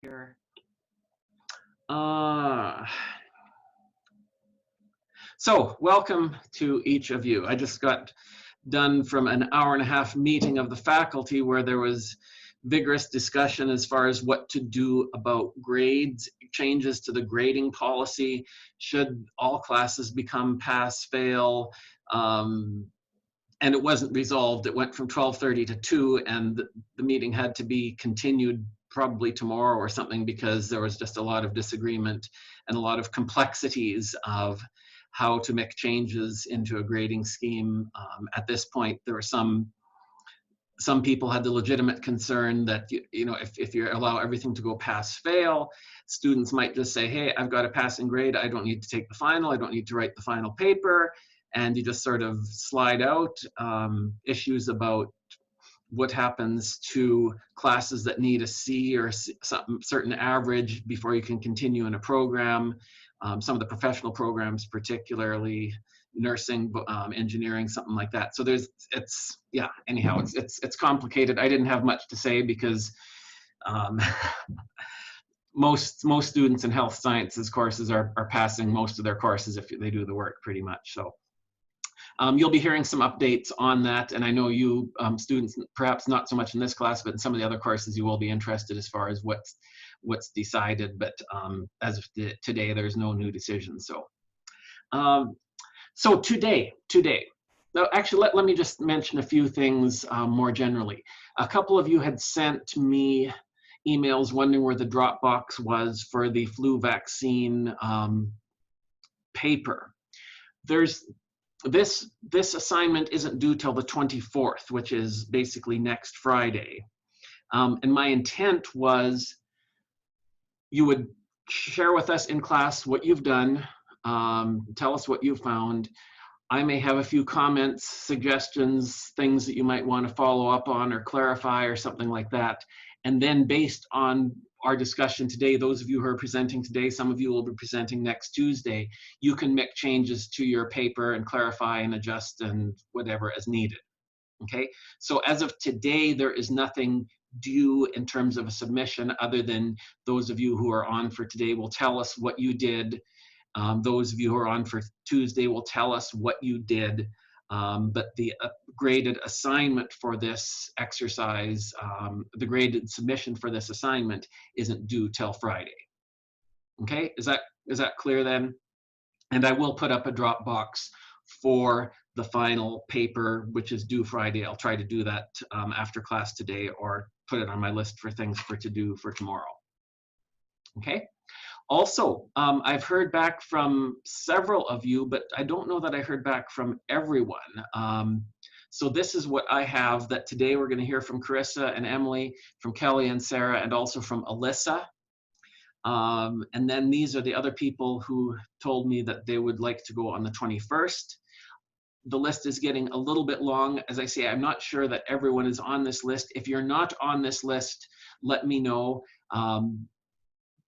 Here. So welcome to each of you. I just got done from an hour-and-a-half meeting of the faculty where there was vigorous discussion as far as what to do about grades, changes to the grading policy, should all classes become pass-fail, and it wasn't resolved. It went from 12:30 to 2, and the meeting had to be continued probably tomorrow or something because there was just a lot of disagreement and a lot of complexities of how to make changes into a grading scheme. At this point, there were some people had the legitimate concern that if you allow everything to go pass fail, students might just say, hey, I've got a passing grade, I don't need to take the final, I don't need to write the final paper, and you just sort of slide out. Issues about what happens to classes that need a C or some certain average before you can continue in a program. Some of the professional programs, particularly nursing, engineering, something like that. So anyhow, it's complicated. I didn't have much to say because most students in health sciences courses are passing most of their courses if they do the work pretty much. So you'll be hearing some updates on that, and I know you students, perhaps not so much in this class, but in some of the other courses, you will be interested as far as what's decided. But as of today, there's no new decision. So today, now actually, let me just mention a few things more generally. A couple of you had sent me emails wondering where the Dropbox was for the flu vaccine paper. This assignment isn't due till the 24th, which is basically next Friday. And my intent was you would share with us in class what you've done, tell us what you found. I may have a few comments, suggestions, things that you might want to follow up on or clarify or something like that. And then based on our discussion today, those of you who are presenting today, some of you will be presenting next Tuesday, you can make changes to your paper and clarify and adjust and whatever as needed. Okay, so as of today, there is nothing due in terms of a submission other than those of you who are on for today will tell us what you did. Those of you who are on for Tuesday will tell us what you did. But the graded assignment for this exercise, the graded submission for this assignment isn't due till Friday. Okay, is that clear then? And I will put up a Dropbox for the final paper, which is due Friday. I'll try to do that after class today, or put it on my list for things to do for tomorrow. Okay. Also, I've heard back from several of you, but I don't know that I heard back from everyone. So this is what I have, that today we're going to hear from Carissa and Emily, from Kelly and Sarah, and also from Alyssa. And then these are the other people who told me that they would like to go on the 21st. The list is getting a little bit long. As I say, I'm not sure that everyone is on this list. If you're not on this list, let me know.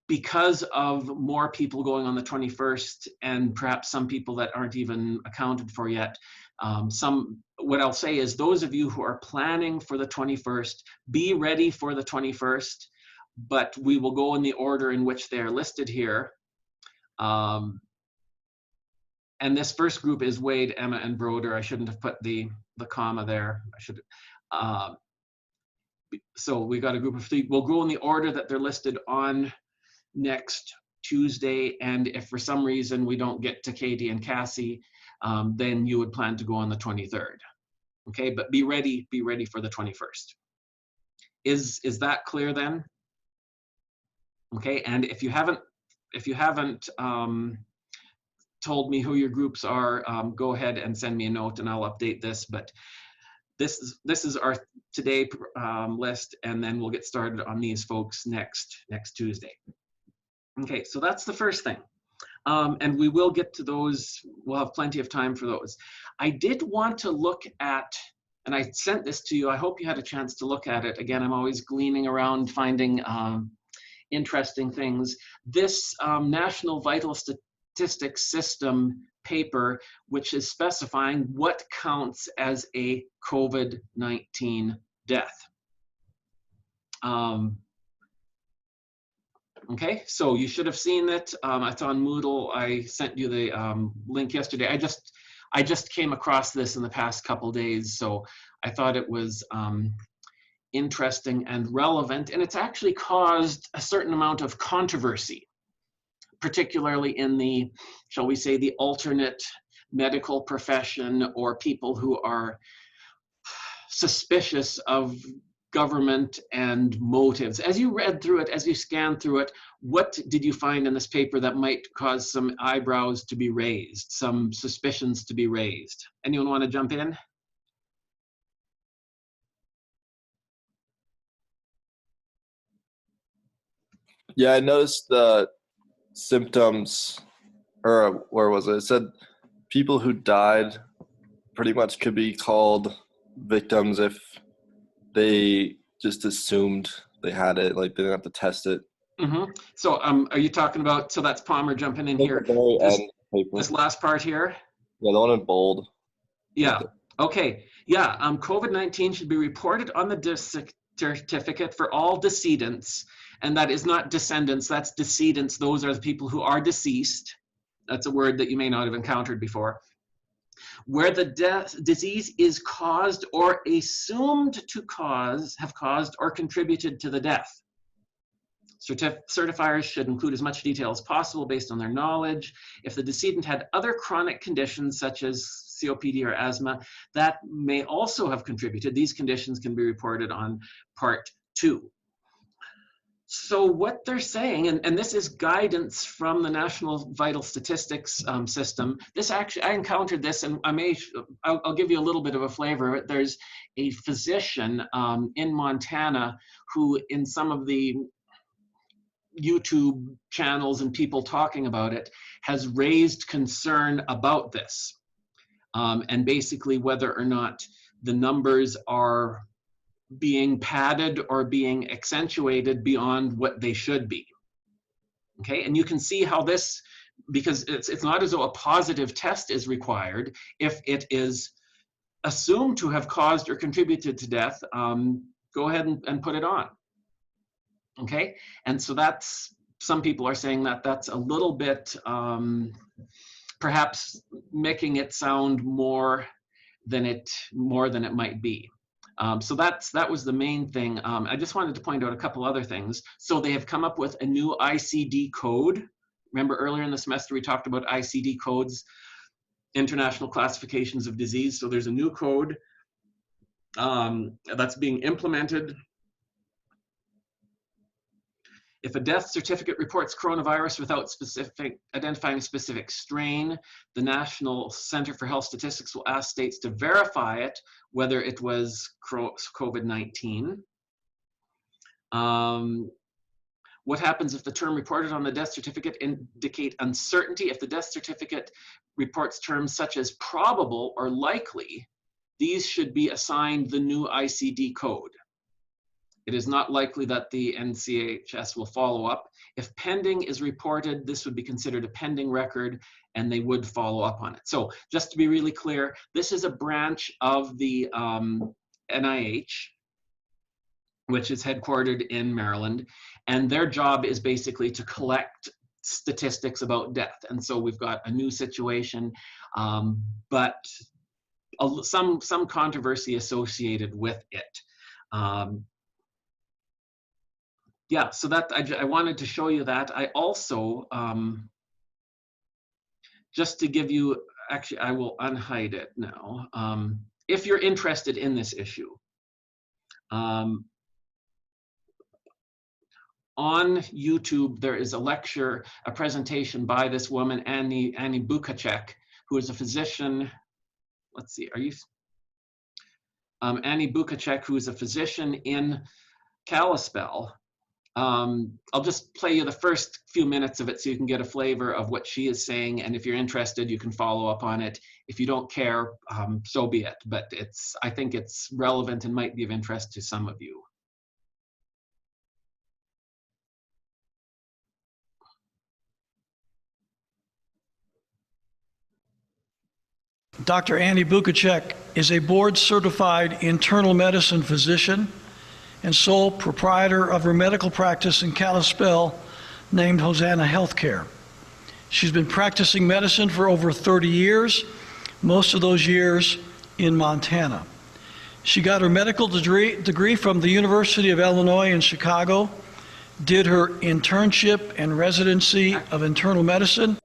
Because of more people going on the 21st and perhaps some people that aren't even accounted for yet, what I'll say is those of you who are planning for the 21st, be ready for the 21st, but we will go in the order in which they are listed here. And this first group is Wade, Emma, and Broder. I shouldn't have put the comma there. I should. So we got a group of three. We'll go in the order that they're listed on next Tuesday, and if for some reason we don't get to Katie and Cassie, then you would plan to go on the 23rd. Okay, but be ready for the 21st. Is that clear then? Okay, and if you haven't told me who your groups are, go ahead and send me a note and I'll update this. But this is our today list, and then we'll get started on these folks next Tuesday. Okay, so that's the first thing. And we will get to those. We'll have plenty of time for those. I did want to look at, and I sent this to you. I hope you had a chance to look at it. Again, I'm always gleaning around, finding interesting things. This National Vital Statistics System paper, which is specifying what counts as a COVID-19 death. Okay, so you should have seen it. It's on Moodle. I sent you the link yesterday. I just came across this in the past couple days, so I thought it was interesting and relevant, and it's actually caused a certain amount of controversy, particularly in the, shall we say, the alternate medical profession, or people who are suspicious of government and motives. As you read through it, as you scanned through it, what did you find in this paper that might cause some eyebrows to be raised, some suspicions to be raised? Anyone want to jump in? Yeah, I noticed the symptoms, or where was it? It said people who died pretty much could be called victims if they just assumed they had it, like they didn't have to test it. So are you talking about, so that's Palmer jumping in here, The very end paper. this last part here? Yeah, the one in bold. Yeah, okay. Yeah, COVID-19 should be reported on the death certificate for all decedents, and that is not descendants, that's decedents. Those are the people who are deceased. That's a word that you may not have encountered before. Where the disease is caused or assumed to have caused or contributed to the death. Certifiers should include as much detail as possible based on their knowledge. If the decedent had other chronic conditions such as COPD or asthma, that may also have contributed. These conditions can be reported on Part 2. So what they're saying, and this is guidance from the National Vital Statistics system. This actually, I encountered this, and I'll give you a little bit of a flavor of it. There's a physician in Montana who, in some of the YouTube channels and people talking about it, has raised concern about this, and basically whether or not the numbers are being padded or being accentuated beyond what they should be. Okay, and you can see how this, because it's not as though a positive test is required. If it is assumed to have caused or contributed to death, go ahead and put it on. Okay, and so that's, some people are saying that that's a little bit perhaps making it sound more than it might be. So that was the main thing. I just wanted to point out a couple other things. So they have come up with a new ICD code. Remember earlier in the semester we talked about ICD codes, International Classifications of Disease. So there's a new code that's being implemented. If a death certificate reports coronavirus without identifying a specific strain, the National Center for Health Statistics will ask states to verify it, whether it was COVID-19. What happens if the term reported on the death certificate indicate uncertainty? If the death certificate reports terms such as probable or likely, these should be assigned the new ICD code. It is not likely that the NCHS will follow up. If pending is reported, this would be considered a pending record and they would follow up on it. So just to be really clear, this is a branch of the NIH, which is headquartered in Maryland, and their job is basically to collect statistics about death. And so we've got a new situation, but some controversy associated with it. Yeah, so that I wanted to show you that. I also, just to give you, actually, I will unhide it now. If you're interested in this issue, on YouTube, there is a lecture, a presentation by this woman, Annie Bukacek, who is a physician. Let's see, are you? Annie Bukacek, who is a physician in Kalispell. I'll just play you the first few minutes of it so you can get a flavor of what she is saying, and if you're interested, you can follow up on it. If you don't care, so be it, but I think it's relevant and might be of interest to some of you. Dr. Annie Bukacek is a board-certified internal medicine physician and sole proprietor of her medical practice in Kalispell, named Hosanna Healthcare. She's been practicing medicine for over 30 years, most of those years in Montana. She got her medical degree from the University of Illinois in Chicago, did her internship and residency of internal medicine.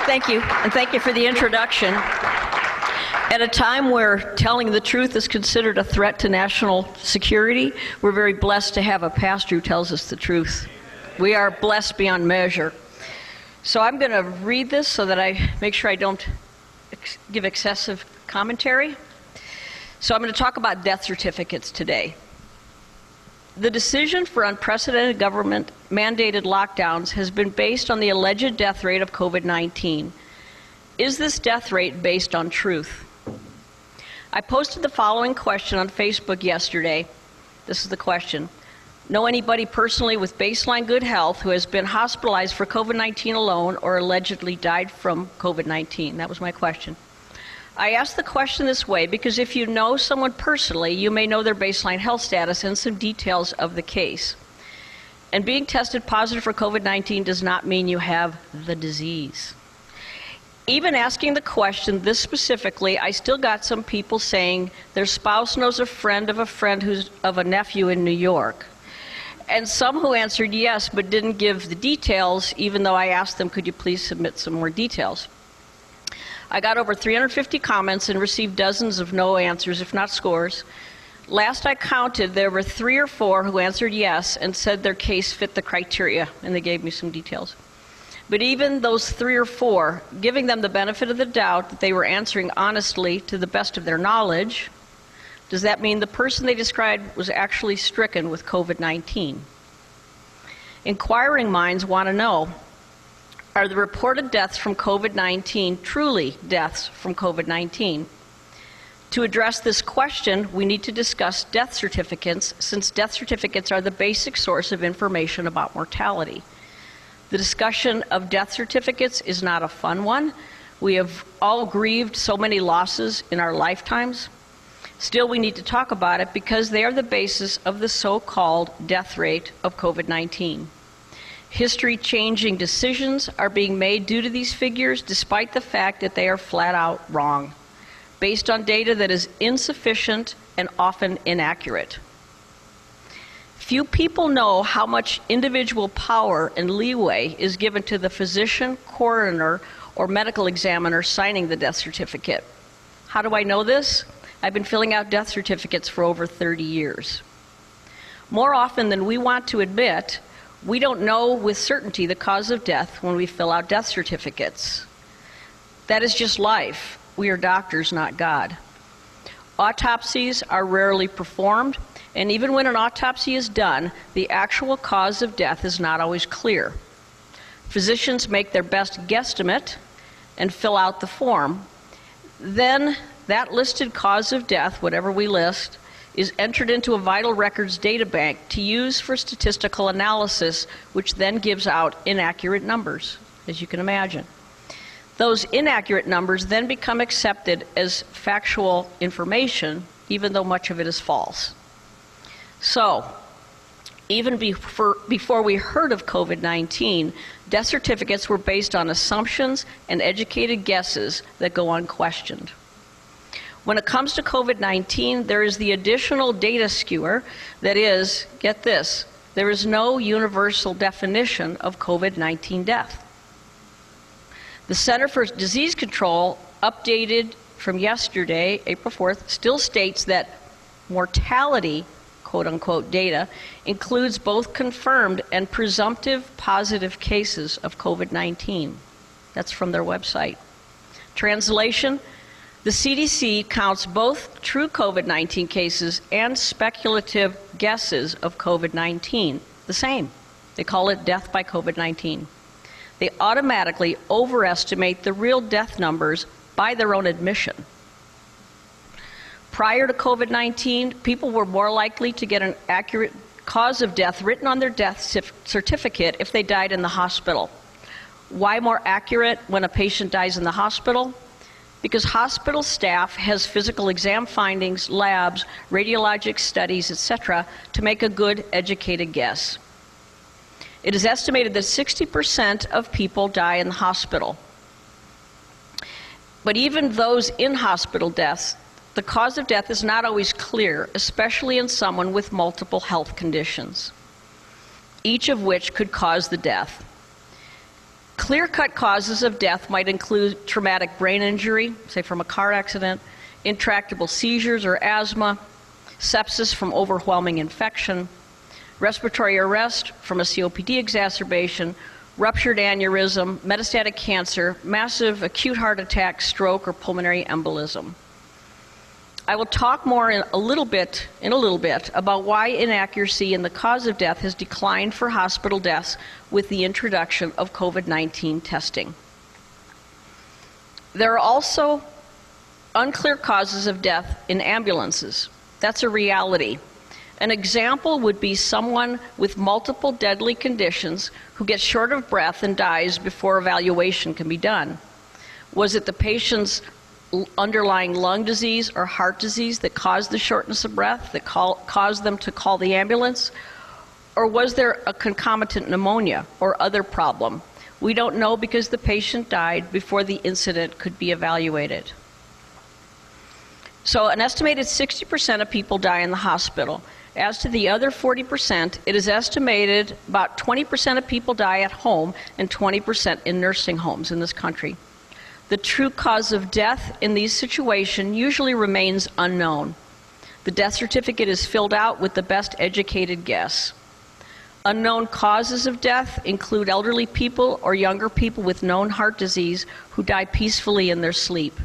Thank you, and thank you for the introduction. At a time where telling the truth is considered a threat to national security, we're very blessed to have a pastor who tells us the truth. We are blessed beyond measure. So I'm going to read this so that I make sure I don't give excessive commentary. So I'm going to talk about death certificates today. The decision for unprecedented government-mandated lockdowns has been based on the alleged death rate of COVID-19. Is this death rate based on truth? I posted the following question on Facebook yesterday. This is the question. Know anybody personally with baseline good health who has been hospitalized for COVID-19 alone or allegedly died from COVID-19? That was my question. I asked the question this way because if you know someone personally, you may know their baseline health status and some details of the case. And being tested positive for COVID-19 does not mean you have the disease. Even asking the question this specifically, I still got some people saying their spouse knows a friend who's of a nephew in New York. And some who answered yes but didn't give the details, even though I asked them, could you please submit some more details? I got over 350 comments and received dozens of no answers, if not scores. Last I counted, there were 3 or 4 who answered yes and said their case fit the criteria, and they gave me some details. But even those 3 or 4, giving them the benefit of the doubt that they were answering honestly to the best of their knowledge, does that mean the person they described was actually stricken with COVID-19? Inquiring minds want to know, are the reported deaths from COVID-19 truly deaths from COVID-19? To address this question, we need to discuss death certificates, since death certificates are the basic source of information about mortality. The discussion of death certificates is not a fun one. We have all grieved so many losses in our lifetimes. Still, we need to talk about it because they are the basis of the so-called death rate of COVID-19. History-changing decisions are being made due to these figures, despite the fact that they are flat out wrong, based on data that is insufficient and often inaccurate. Few people know how much individual power and leeway is given to the physician, coroner, or medical examiner signing the death certificate. How do I know this? I've been filling out death certificates for over 30 years. More often than we want to admit, we don't know with certainty the cause of death when we fill out death certificates. That is just life. We are doctors, not God. Autopsies are rarely performed, and even when an autopsy is done, the actual cause of death is not always clear. Physicians make their best guesstimate and fill out the form. Then that listed cause of death, whatever we list, is entered into a vital records data bank to use for statistical analysis, which then gives out inaccurate numbers, as you can imagine. Those inaccurate numbers then become accepted as factual information, even though much of it is false. So, even before we heard of COVID-19, death certificates were based on assumptions and educated guesses that go unquestioned. When it comes to COVID-19, there is the additional data skewer that is, get this, there is no universal definition of COVID-19 death. The Center for Disease Control, updated from yesterday, April 4th, still states that mortality, quote-unquote, data includes both confirmed and presumptive positive cases of COVID-19. That's from their website. Translation, the CDC counts both true COVID-19 cases and speculative guesses of COVID-19 the same. They call it death by COVID-19. They automatically overestimate the real death numbers by their own admission. Prior to COVID-19, people were more likely to get an accurate cause of death written on their death certificate if they died in the hospital. Why more accurate when a patient dies in the hospital? because hospital staff has physical exam findings, labs, radiologic studies, etc., to make a good, educated guess. It is estimated that 60% of people die in the hospital. But even those in hospital deaths, the cause of death is not always clear, especially in someone with multiple health conditions, each of which could cause the death. Clear-cut causes of death might include traumatic brain injury, say from a car accident, intractable seizures or asthma, sepsis from overwhelming infection, respiratory arrest from a COPD exacerbation, ruptured aneurysm, metastatic cancer, massive acute heart attack, stroke, or pulmonary embolism. I will talk more in a little bit about why inaccuracy in the cause of death has declined for hospital deaths with the introduction of COVID-19 testing. There are also unclear causes of death in ambulances. That's a reality. An example would be someone with multiple deadly conditions who gets short of breath and dies before evaluation can be done. Was it the patient's underlying lung disease or heart disease that caused the shortness of breath, that caused them to call the ambulance? Or was there a concomitant pneumonia or other problem? We don't know because the patient died before the incident could be evaluated. So an estimated 60% of people die in the hospital. As to the other 40%, it is estimated about 20% of people die at home and 20% in nursing homes in this country. The true cause of death in these situations usually remains unknown. The death certificate is filled out with the best educated guess. Unknown causes of death include elderly people or younger people with known heart disease who die peacefully in their sleep.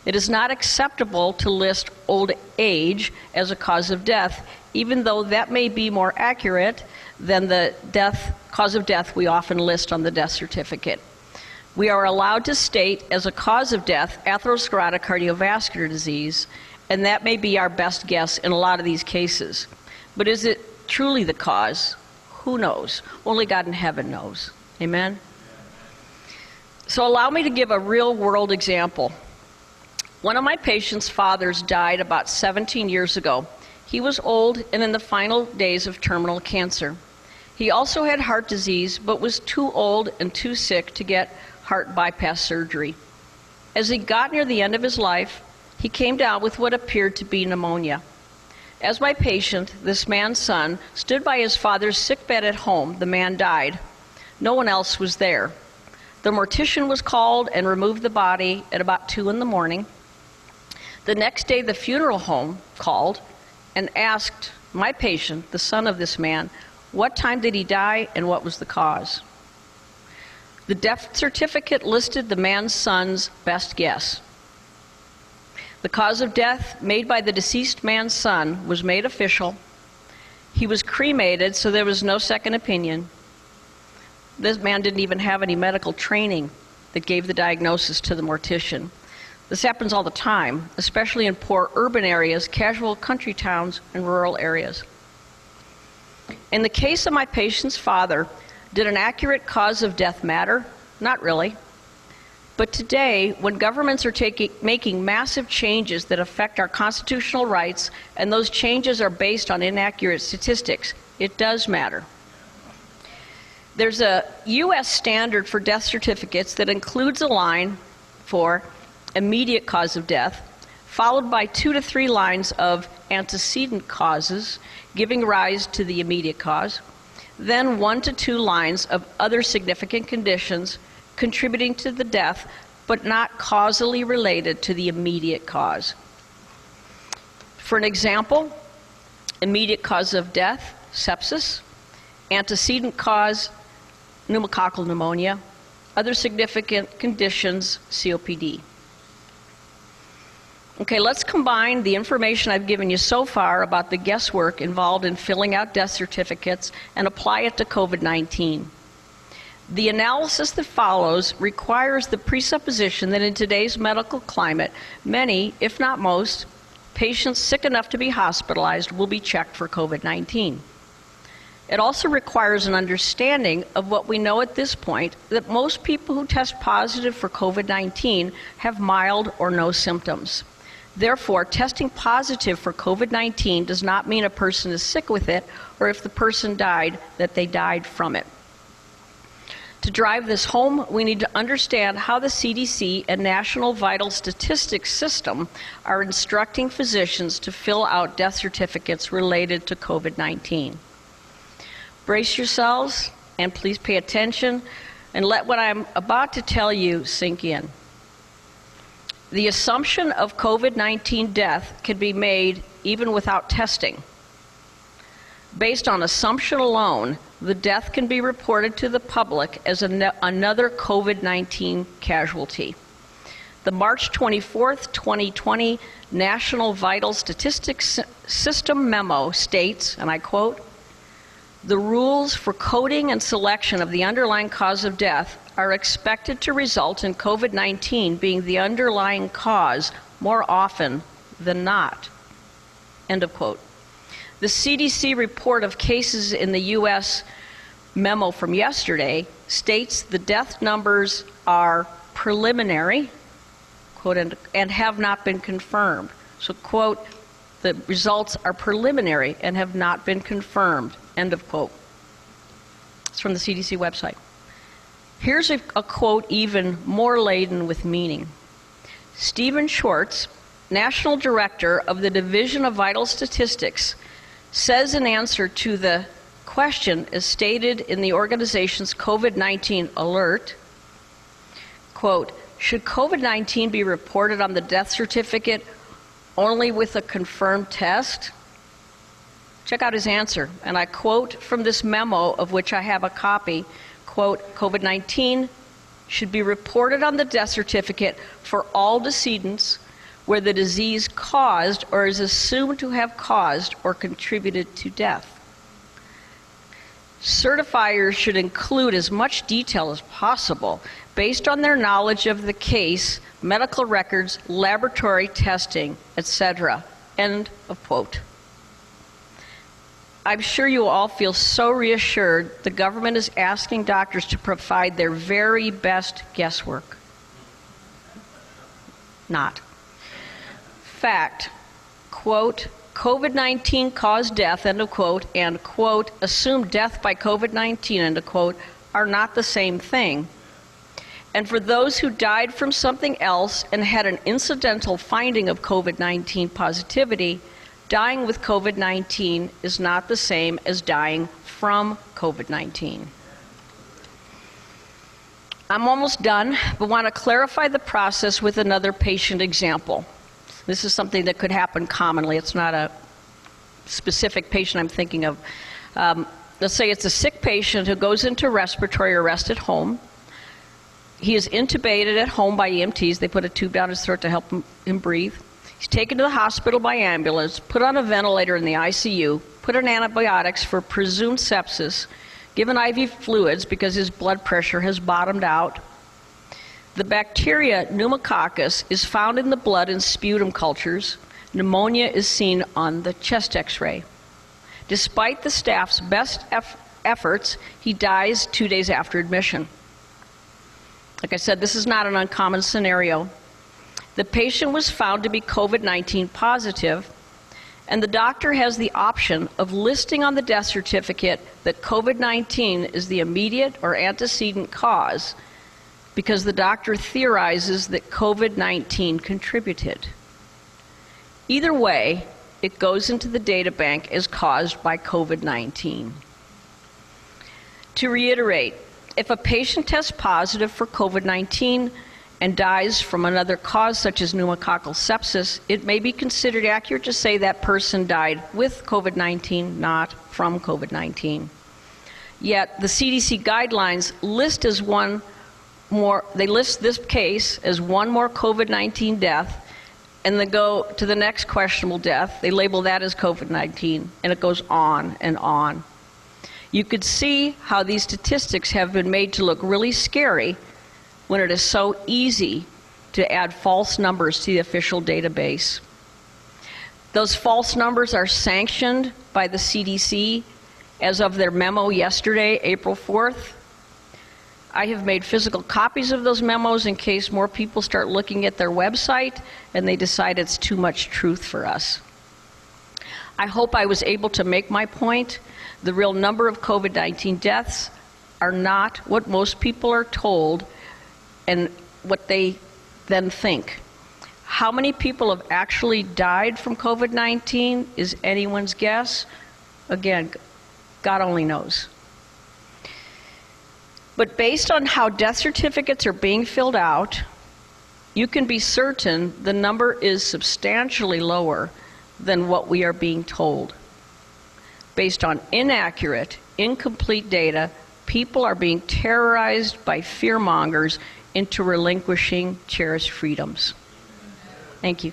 It is not acceptable to list old age as a cause of death, even though that may be more accurate than the cause of death we often list on the death certificate. We are allowed to state as a cause of death atherosclerotic cardiovascular disease, and that may be our best guess in a lot of these cases. But is it truly the cause? Who knows? Only God in heaven knows. Amen? So allow me to give a real-world example. One of my patient's fathers died about 17 years ago. He was old and in the final days of terminal cancer. He also had heart disease, but was too old and too sick to get heart bypass surgery. As he got near the end of his life, he came down with what appeared to be pneumonia. As my patient, this man's son, stood by his father's sickbed at home, the man died. No one else was there. The mortician was called and removed the body at about 2 in the morning. The next day, the funeral home called and asked my patient, the son of this man, what time did he die and what was the cause? The death certificate listed the man's son's best guess. The cause of death made by the deceased man's son was made official. He was cremated, so there was no second opinion. This man didn't even have any medical training that gave the diagnosis to the mortician. This happens all the time, especially in poor urban areas, casual country towns, and rural areas. In the case of my patient's father, did an accurate cause of death matter? Not really. But today, when governments are making massive changes that affect our constitutional rights, and those changes are based on inaccurate statistics, it does matter. There's a U.S. standard for death certificates that includes a line for immediate cause of death, followed by 2 to 3 lines of antecedent causes, giving rise to the immediate cause, then 1 to 2 lines of other significant conditions contributing to the death, but not causally related to the immediate cause. For an example, immediate cause of death, sepsis, antecedent cause, pneumococcal pneumonia, other significant conditions, COPD. Okay, let's combine the information I've given you so far about the guesswork involved in filling out death certificates and apply it to COVID-19. The analysis that follows requires the presupposition that in today's medical climate, many, if not most, patients sick enough to be hospitalized will be checked for COVID-19. It also requires an understanding of what we know at this point, that most people who test positive for COVID-19 have mild or no symptoms. Therefore, testing positive for COVID-19 does not mean a person is sick with it, or if the person died, that they died from it. To drive this home, we need to understand how the CDC and National Vital Statistics System are instructing physicians to fill out death certificates related to COVID-19. Brace yourselves, and please pay attention, and let what I'm about to tell you sink in. The assumption of COVID-19 death can be made even without testing. Based on assumption alone, the death can be reported to the public as another COVID-19 casualty. The March 24th, 2020 National Vital Statistics System memo states, and I quote, "The rules for coding and selection of the underlying cause of death are expected to result in COVID-19 being the underlying cause more often than not." End of quote. The CDC report of cases in the U.S. memo from yesterday states the death numbers are preliminary, quote, and have not been confirmed. So, quote, "The results are preliminary and have not been confirmed," end of quote. It's from the CDC website. Here's a quote even more laden with meaning. Stephen Schwartz, National Director of the Division of Vital Statistics, says in answer to the question as stated in the organization's COVID-19 alert, quote, "Should COVID-19 be reported on the death certificate only with a confirmed test?" Check out his answer, and I quote from this memo, of which I have a copy, quote, "COVID-19 should be reported on the death certificate for all decedents where the disease caused or is assumed to have caused or contributed to death. Certifiers should include as much detail as possible based on their knowledge of the case, medical records, laboratory testing, etc." End of quote. I'm sure you all feel so reassured the government is asking doctors to provide their very best guesswork. Not. Fact, quote, "COVID-19 caused death," end of quote, and, quote, "assumed death by COVID-19," end of quote, are not the same thing. And for those who died from something else and had an incidental finding of COVID-19 positivity, dying with COVID-19 is not the same as dying from COVID-19. I'm almost done, but want to clarify the process with another patient example. This is something that could happen commonly. It's not a specific patient I'm thinking of. Let's say it's a sick patient who goes into respiratory arrest at home. He is intubated at home by EMTs. They put a tube down his throat to help him breathe. He's taken to the hospital by ambulance, put on a ventilator in the ICU, put on antibiotics for presumed sepsis, given IV fluids because his blood pressure has bottomed out. The bacteria pneumococcus is found in the blood and sputum cultures. Pneumonia is seen on the chest x-ray. Despite the staff's best efforts, he dies 2 days after admission. Like I said, this is not an uncommon scenario. The patient was found to be COVID-19 positive, and the doctor has the option of listing on the death certificate that COVID-19 is the immediate or antecedent cause because the doctor theorizes that COVID-19 contributed. Either way, it goes into the data bank as caused by COVID-19. To reiterate, if a patient tests positive for COVID-19 and dies from another cause such as pneumococcal sepsis, it may be considered accurate to say that person died with COVID-19, not from COVID-19. Yet the CDC guidelines list this case as one more COVID-19 death, and they go to the next questionable death. They label that as COVID-19, and it goes on and on. You could see how these statistics have been made to look really scary when it is so easy to add false numbers to the official database. Those false numbers are sanctioned by the CDC as of their memo yesterday, April 4th. I have made physical copies of those memos in case more people start looking at their website and they decide it's too much truth for us. I hope I was able to make my point. The real number of COVID-19 deaths are not what most people are told and what they then think. How many people have actually died from COVID-19 is anyone's guess. Again, God only knows. But based on how death certificates are being filled out, you can be certain the number is substantially lower than what we are being told. Based on inaccurate, incomplete data, people are being terrorized by fearmongers into relinquishing cherished freedoms. Thank you.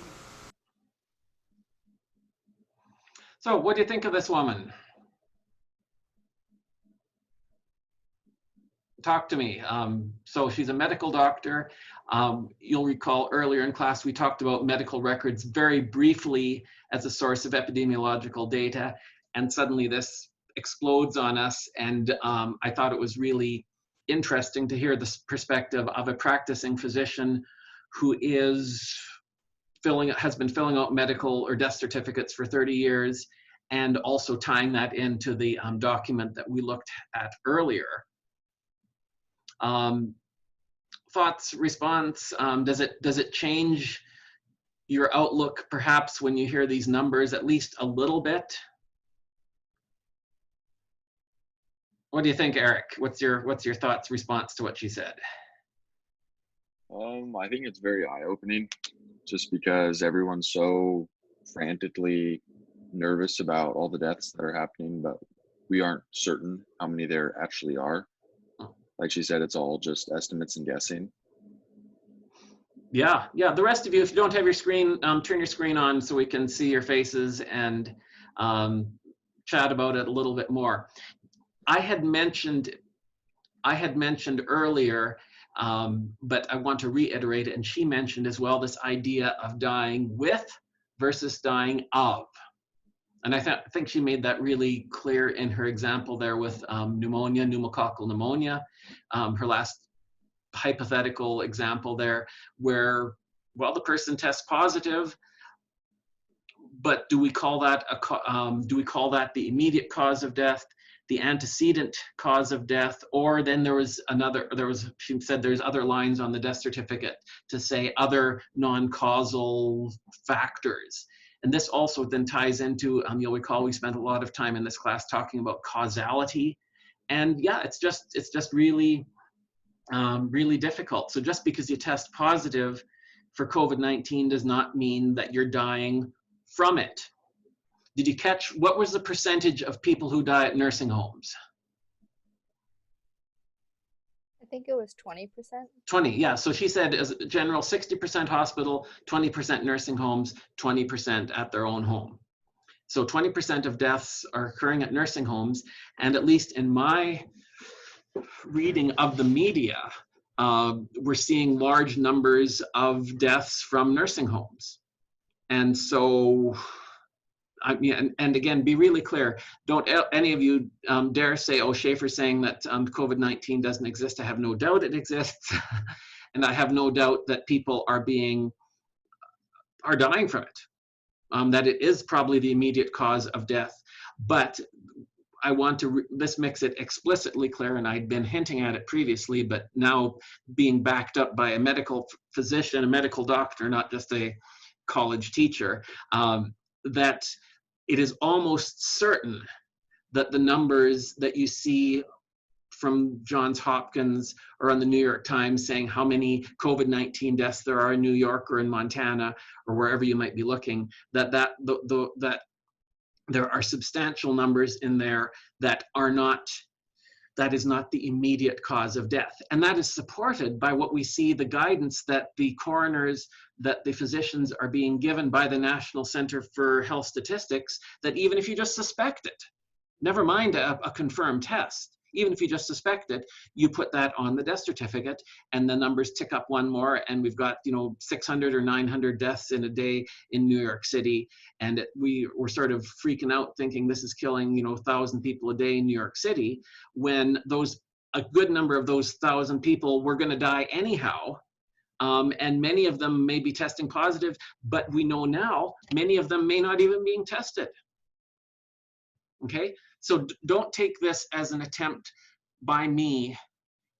So what do you think of this woman? Talk to me. So she's a medical doctor. You'll recall earlier in class, we talked about medical records very briefly as a source of epidemiological data, and suddenly this explodes on us. And I thought it was really interesting to hear this perspective of a practicing physician who has been filling out medical or death certificates for 30 years, and also tying that into the document that we looked at earlier. Thoughts, response, does it change your outlook perhaps when you hear these numbers at least a little bit? What do you think, Eric? What's your thoughts, response to what she said? I think it's very eye-opening, just because everyone's so frantically nervous about all the deaths that are happening, but we aren't certain how many there actually are. Like she said, it's all just estimates and guessing. Yeah. The rest of you, if you don't have your screen, turn your screen on so we can see your faces and chat about it a little bit more. I had mentioned earlier, but I want to reiterate it, and she mentioned as well this idea of dying with versus dying of. And I think she made that really clear in her example there with pneumonia, pneumococcal pneumonia, her last hypothetical example there, where, well, the person tests positive, but do we call that the immediate cause of death, the antecedent cause of death, or then she said there's other lines on the death certificate to say other non-causal factors. And this also then ties into, you'll recall we spent a lot of time in this class talking about causality. And yeah, it's just really, really difficult. So just because you test positive for COVID-19 does not mean that you're dying from it. Did you catch, what was the percentage of people who die at nursing homes? I think it was 20%. 20, yeah. So she said as a general 60% hospital, 20% nursing homes, 20% at their own home. So 20% of deaths are occurring at nursing homes. And at least in my reading of the media, we're seeing large numbers of deaths from nursing homes. And so, I mean, and again, be really clear. Don't any of you dare say, oh, Schaefer's saying that COVID-19 doesn't exist. I have no doubt it exists. And I have no doubt that people are dying from it. That it is probably the immediate cause of death. But I want to, this makes it explicitly clear, and I'd been hinting at it previously, but now being backed up by a medical physician, a medical doctor, not just a college teacher, that it is almost certain that the numbers that you see from Johns Hopkins or on the New York Times saying how many COVID-19 deaths there are in New York or in Montana or wherever you might be looking, that there are substantial numbers in there that is not the immediate cause of death. And that is supported by what we see, the guidance that the coroners, that the physicians are being given by the National Center for Health Statistics, that even if you just suspect it, never mind a confirmed test, even if you just suspect it, you put that on the death certificate, and the numbers tick up one more, and we've got 600 or 900 deaths in a day in New York City, and we were sort of freaking out thinking this is killing 1,000 people a day in New York City, when a good number of those 1,000 people were going to die anyhow. And many of them may be testing positive, but we know now many of them may not even being tested. Okay, so don't take this as an attempt by me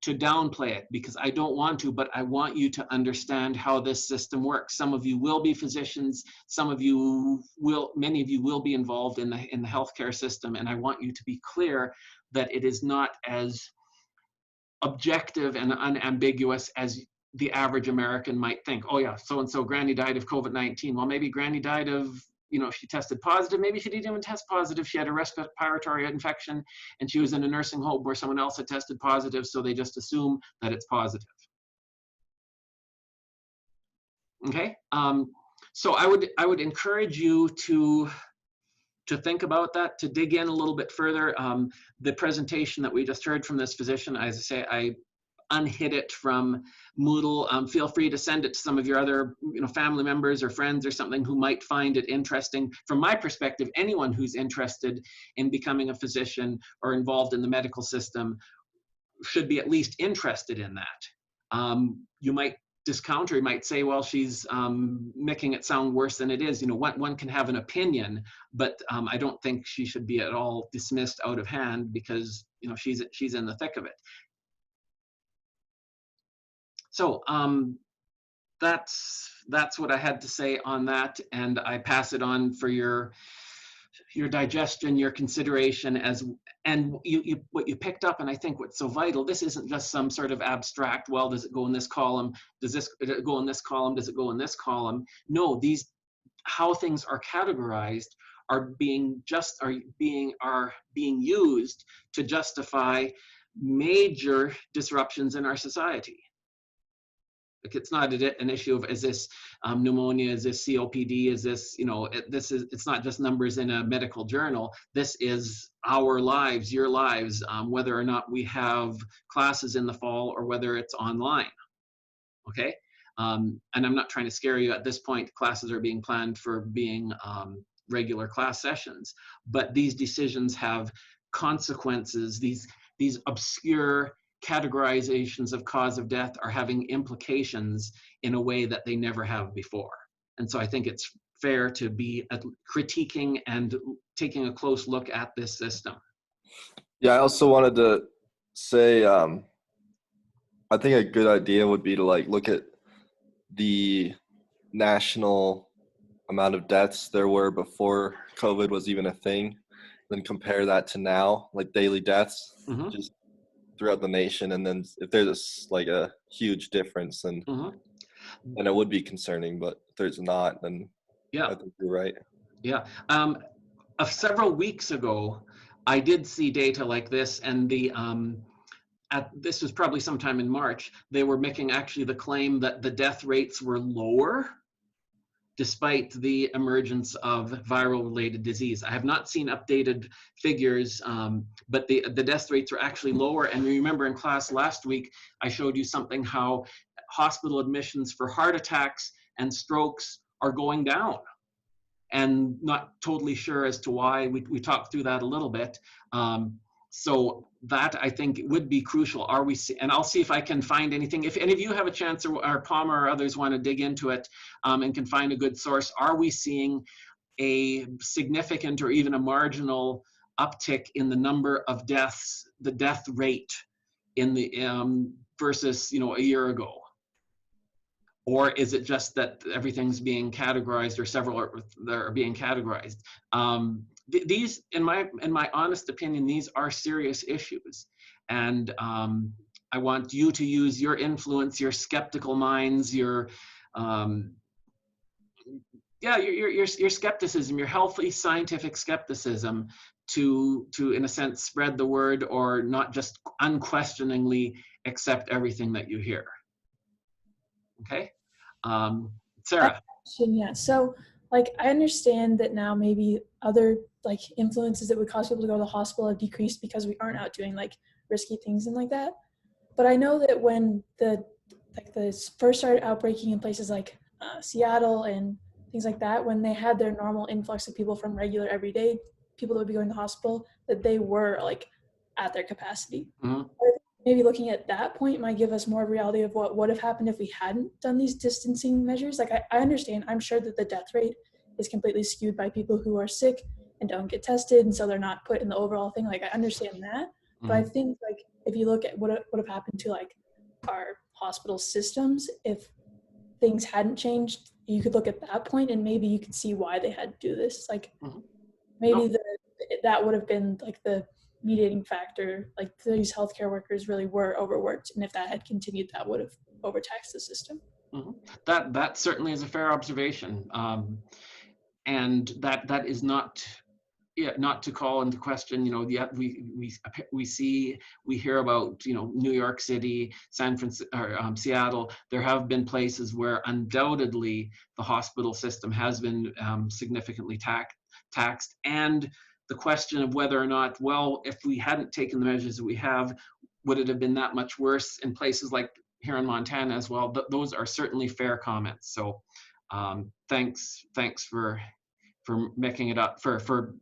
to downplay it, because I don't want to, but I want you to understand how this system works. Some of you will be physicians, many of you will be involved in the healthcare system, and I want you to be clear that it is not as objective and unambiguous as the average American might think. Oh yeah, so-and-so Granny died of COVID-19. Well, maybe Granny died of, she tested positive. Maybe she didn't even test positive. She had a respiratory infection and she was in a nursing home where someone else had tested positive, so they just assume that it's positive. Okay, so I would encourage you to think about that, to dig in a little bit further. The presentation that we just heard from this physician, as I say, I unhid it from Moodle. Feel free to send it to some of your other family members or friends or something who might find it interesting. From my perspective, anyone who's interested in becoming a physician or involved in the medical system should be at least interested in that. You might discount, or you might say, well, she's making it sound worse than it is. One can have an opinion, but I don't think she should be at all dismissed out of hand, because she's in the thick of it. So that's what I had to say on that, and I pass it on for your digestion, your consideration, and what you picked up. And I think what's so vital, this isn't just some sort of abstract, well, does it go in this column? Does it go in this column? Does it go in this column? No, how things are categorized are being used to justify major disruptions in our society. Like, it's not an issue of, is this pneumonia, is this COPD, is this, it's not just numbers in a medical journal. This is our lives, your lives, whether or not we have classes in the fall or whether it's online, okay? And I'm not trying to scare you at this point. Classes are being planned for being regular class sessions, but these decisions have consequences. These obscure categorizations of cause of death are having implications in a way that they never have before. And so I think it's fair to be critiquing and taking a close look at this system. Yeah, I also wanted to say, I think a good idea would be to look at the national amount of deaths there were before COVID was even a thing, then compare that to now, like daily deaths. Mm-hmm. Just throughout the nation, and then if there's a huge difference, then then it would be concerning. But if there's not, then yeah, I think you're right. Yeah. Several weeks ago, I did see data like this, and this was probably sometime in March. They were making actually the claim that the death rates were lower despite the emergence of viral-related disease. I have not seen updated figures, but the death rates are actually lower. And remember in class last week, I showed you something how hospital admissions for heart attacks and strokes are going down. And not totally sure as to why. We talked through that a little bit. So that, I think, would be crucial. And I'll see if I can find anything. If any of you have a chance, or Palmer or others want to dig into it and can find a good source, are we seeing a significant or even a marginal uptick in the number of deaths, the death rate in the versus a year ago? Or is it just that everything's being categorized, or several are being categorized? These, in my honest opinion, these are serious issues, and I want you to use your influence, your skeptical minds, your skepticism, your healthy scientific skepticism, to in a sense spread the word, or not just unquestioningly accept everything that you hear. Okay, Sarah. Yeah, so I understand that now maybe other influences that would cause people to go to the hospital have decreased because we aren't out doing risky things and like that. But I know that when the first started outbreaking in places like Seattle and things like that, when they had their normal influx of people from regular everyday people that would be going to the hospital, that they were like at their capacity. Mhm. Maybe looking at that point might give us more of a reality of what would have happened if we hadn't done these distancing measures. Like I understand, I'm sure that the death rate is completely skewed by people who are sick and don't get tested, and so they're not put in the overall thing. Like I understand that, but I think like if you look at what would have happened to like our hospital systems if things hadn't changed, you could look at that point and maybe you could see why they had to do this. Like maybe that would have been like the mediating factor. Like these healthcare workers really were overworked, and if that had continued, that would have overtaxed the system. That certainly is a fair observation, and that is not to call into question. We hear about New York City, San Francisco, or Seattle. There have been places where undoubtedly the hospital system has been significantly taxed, and the question of whether or not, well, if we hadn't taken the measures that we have, would it have been that much worse in places like here in Montana as well? Those are certainly fair comments. So thanks for making it up, for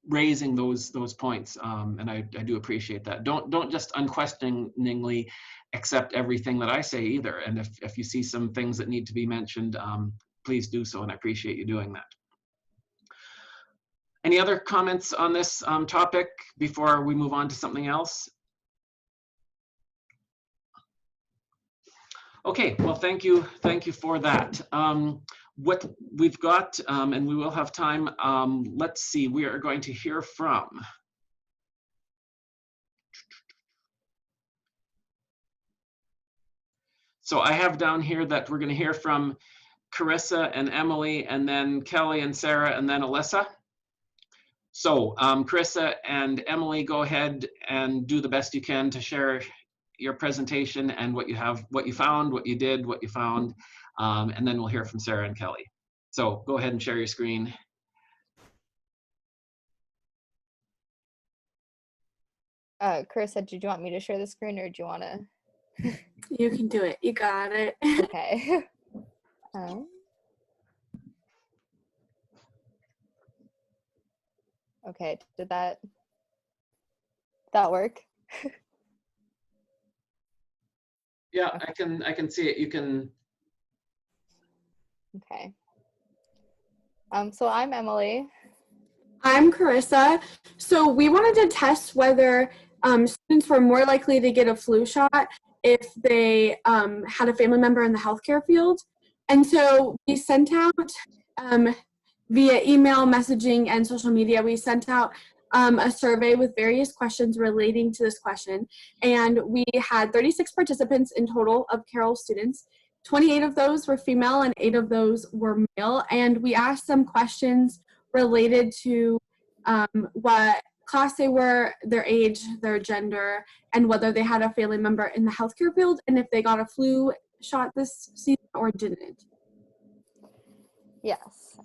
raising those points, and I do appreciate that. Don't just unquestioningly accept everything that I say either. And if you see some things that need to be mentioned, please do so, and I appreciate you doing that. Any other comments on this topic before we move on to something else? Okay, well, thank you for that. What we've got, and we will have time, let's see, we are going to hear from so I have down here that we're going to hear from Carissa and Emily, and then Kelly and Sarah, and then Alyssa. So Carissa and Emily, go ahead and do the best you can to share your presentation and what you found, what you did, what you found, and then we'll hear from Sarah and Kelly. So go ahead and share your screen. Carissa, did you want me to share the screen or do you want to? You can do it. You got it. Okay. Okay, did that work? Yeah, I can see it. You can. Okay. So I'm Emily. I'm Carissa. So we wanted to test whether students were more likely to get a flu shot if they had a family member in the healthcare field. And so we sent out via email, messaging, and social media, we sent out a survey with various questions relating to this question. And we had 36 participants in total of Carroll students. 28 of those were female and 8 of those were male. And we asked them questions related to what class they were, their age, their gender, and whether they had a family member in the healthcare field, and if they got a flu shot this season or didn't. Yes.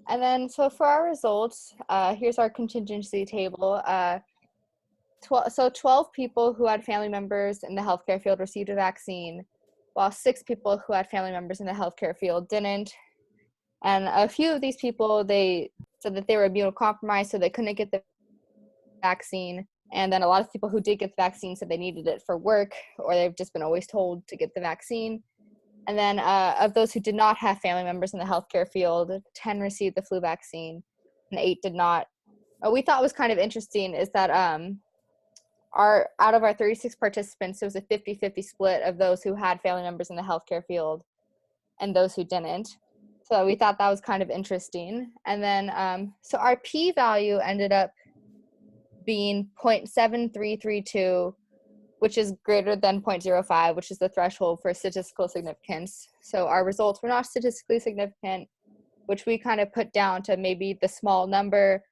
And then, so for our results, here's our contingency table. 12 people who had family members in the healthcare field received a vaccine, while 6 people who had family members in the healthcare field didn't. And a few of these people, they said that they were immunocompromised, so they couldn't get the vaccine. And then a lot of people who did get the vaccine said they needed it for work, or they've just been always told to get the vaccine. And then of those who did not have family members in the healthcare field, 10 received the flu vaccine and 8 did not. What we thought was kind of interesting is that out of our 36 participants, it was a 50-50 split of those who had family members in the healthcare field and those who didn't. So we thought that was kind of interesting. And then, so our p-value ended up being 0.7332, which is greater than 0.05, which is the threshold for statistical significance. So our results were not statistically significant, which we kind of put down to maybe the small number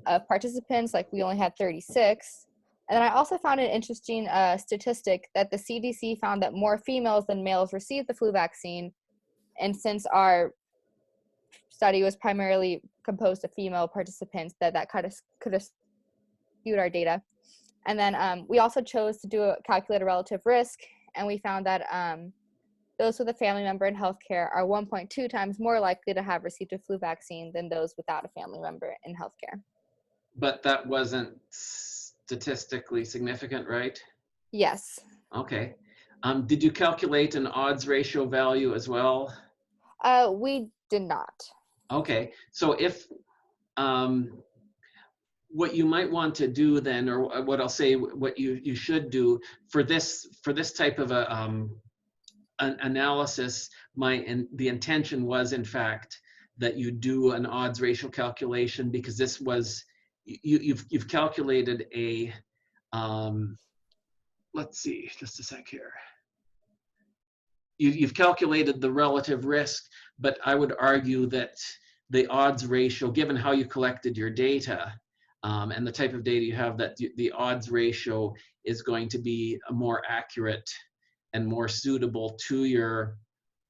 of participants, like we only had 36. And then I also found an interesting statistic that the CDC found that more females than males received the flu vaccine. And since our study was primarily composed of female participants, that kind of could have skewed our data. And then we also chose to do a calculated relative risk, and we found that those with a family member in healthcare are 1.2 times more likely to have received a flu vaccine than those without a family member in healthcare. But that wasn't statistically significant, right? Yes. Okay. Did you calculate an odds ratio value as well? We did not. Okay. So if what you might want to do then, or what I'll say, what you should do for this type of a an analysis, the intention was in fact that you do an odds ratio calculation, because this was you've calculated a let's see, just a sec here. You've calculated the relative risk, but I would argue that the odds ratio, given how you collected your data and the type of data you have, that the odds ratio is going to be a more accurate and more suitable to your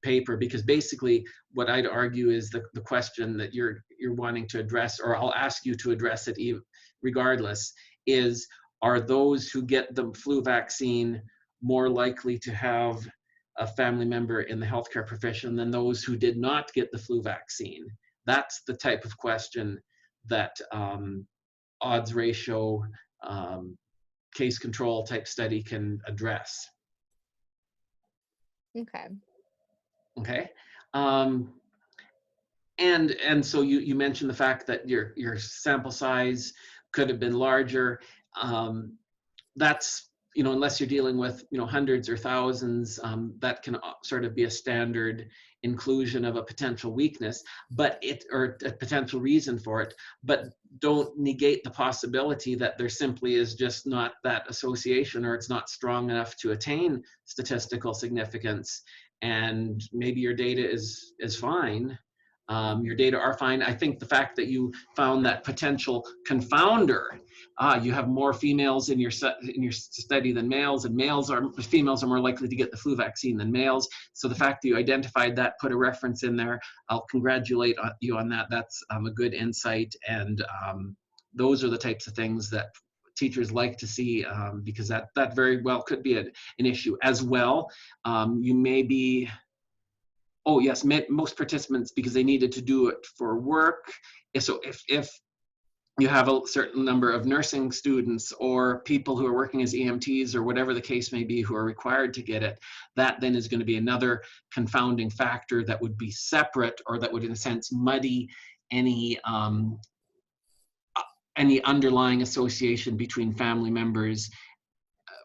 paper, because basically what I'd argue is the question that you're wanting to address, or I'll ask you to address it regardless, is, are those who get the flu vaccine more likely to have a family member in the healthcare profession than those who did not get the flu vaccine? That's the type of question that odds ratio case control type study can address. Okay. Okay. And so you mentioned the fact that your sample size could have been larger. That's, unless you're dealing with, hundreds or thousands, that can sort of be a standard inclusion of a potential weakness, or a potential reason for it, but don't negate the possibility that there simply is just not that association, or it's not strong enough to attain statistical significance. And maybe your data is fine. Your data are fine. I think the fact that you found that potential confounder, you have more females in your study than males, and females are more likely to get the flu vaccine than males. So the fact that you identified that, put a reference in there, I'll congratulate you on that. That's a good insight, and those are the types of things that teachers like to see, because that very well could be an issue as well. You may be. Oh yes, most participants, because they needed to do it for work. So if you have a certain number of nursing students or people who are working as EMTs or whatever the case may be, who are required to get it, that then is going to be another confounding factor that would be separate, or that would in a sense muddy any underlying association between family members,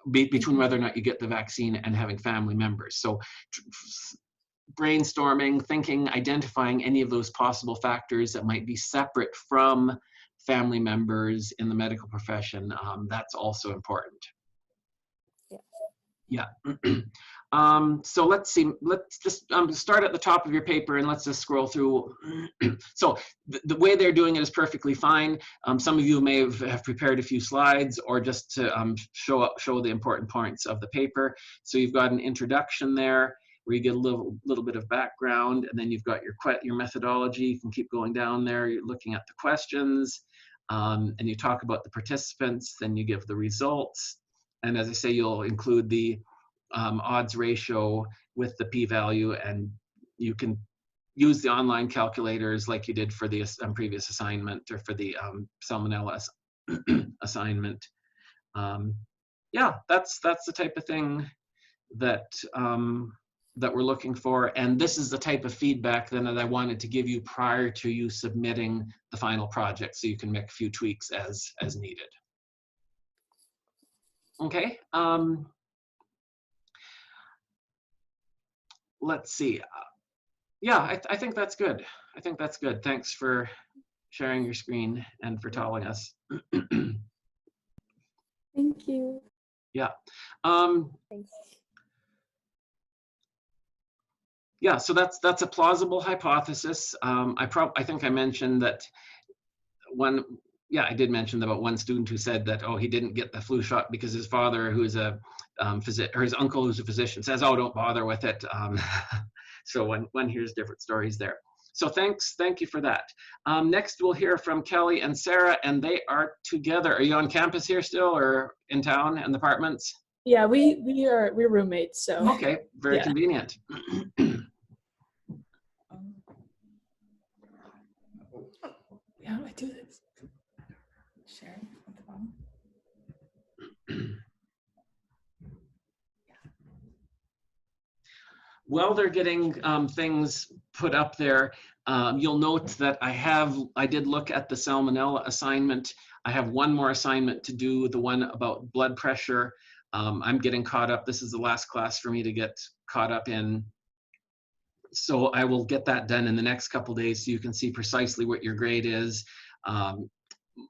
between whether or not you get the vaccine and having family members. So brainstorming, thinking, identifying any of those possible factors that might be separate from family members in the medical profession, that's also important. Yeah. So let's see, let's just start at the top of your paper and let's just scroll through. So the way they're doing it is perfectly fine. Some of you may have prepared a few slides, or just to show the important points of the paper. So you've got an introduction there, where you get a little bit of background, and then you've got your methodology. You can keep going down there. You're looking at the questions, and you talk about the participants. Then you give the results, and as I say, you'll include the odds ratio with the p-value, and you can use the online calculators like you did for the previous assignment, or for the Salmonella assignment. Yeah, that's the type of thing that that we're looking for, and this is the type of feedback then that I wanted to give you prior to you submitting the final project, so you can make a few tweaks as needed. Okay. Let's see. Yeah, I think that's good. I think that's good. Thanks for sharing your screen and for telling us. Thank you. Yeah. Thanks. Yeah, so that's a plausible hypothesis. I think I mentioned that I did mention about one student who said that, oh, he didn't get the flu shot because his father, who's a or his uncle who's a physician, says, oh, don't bother with it. So one hears different stories there. So thank you for that. Next, we'll hear from Kelly and Sarah, and they are together. Are you on campus here still, or in town in the apartments? Yeah, we're roommates, so. Okay, very Yeah. convenient. How do I do this? Share at the bottom. While they're getting things put up there, you'll note that I did look at the salmonella assignment. I have one more assignment to do, the one about blood pressure. I'm getting caught up. This is the last class for me to get caught up in. So I will get that done in the next couple days so you can see precisely what your grade is.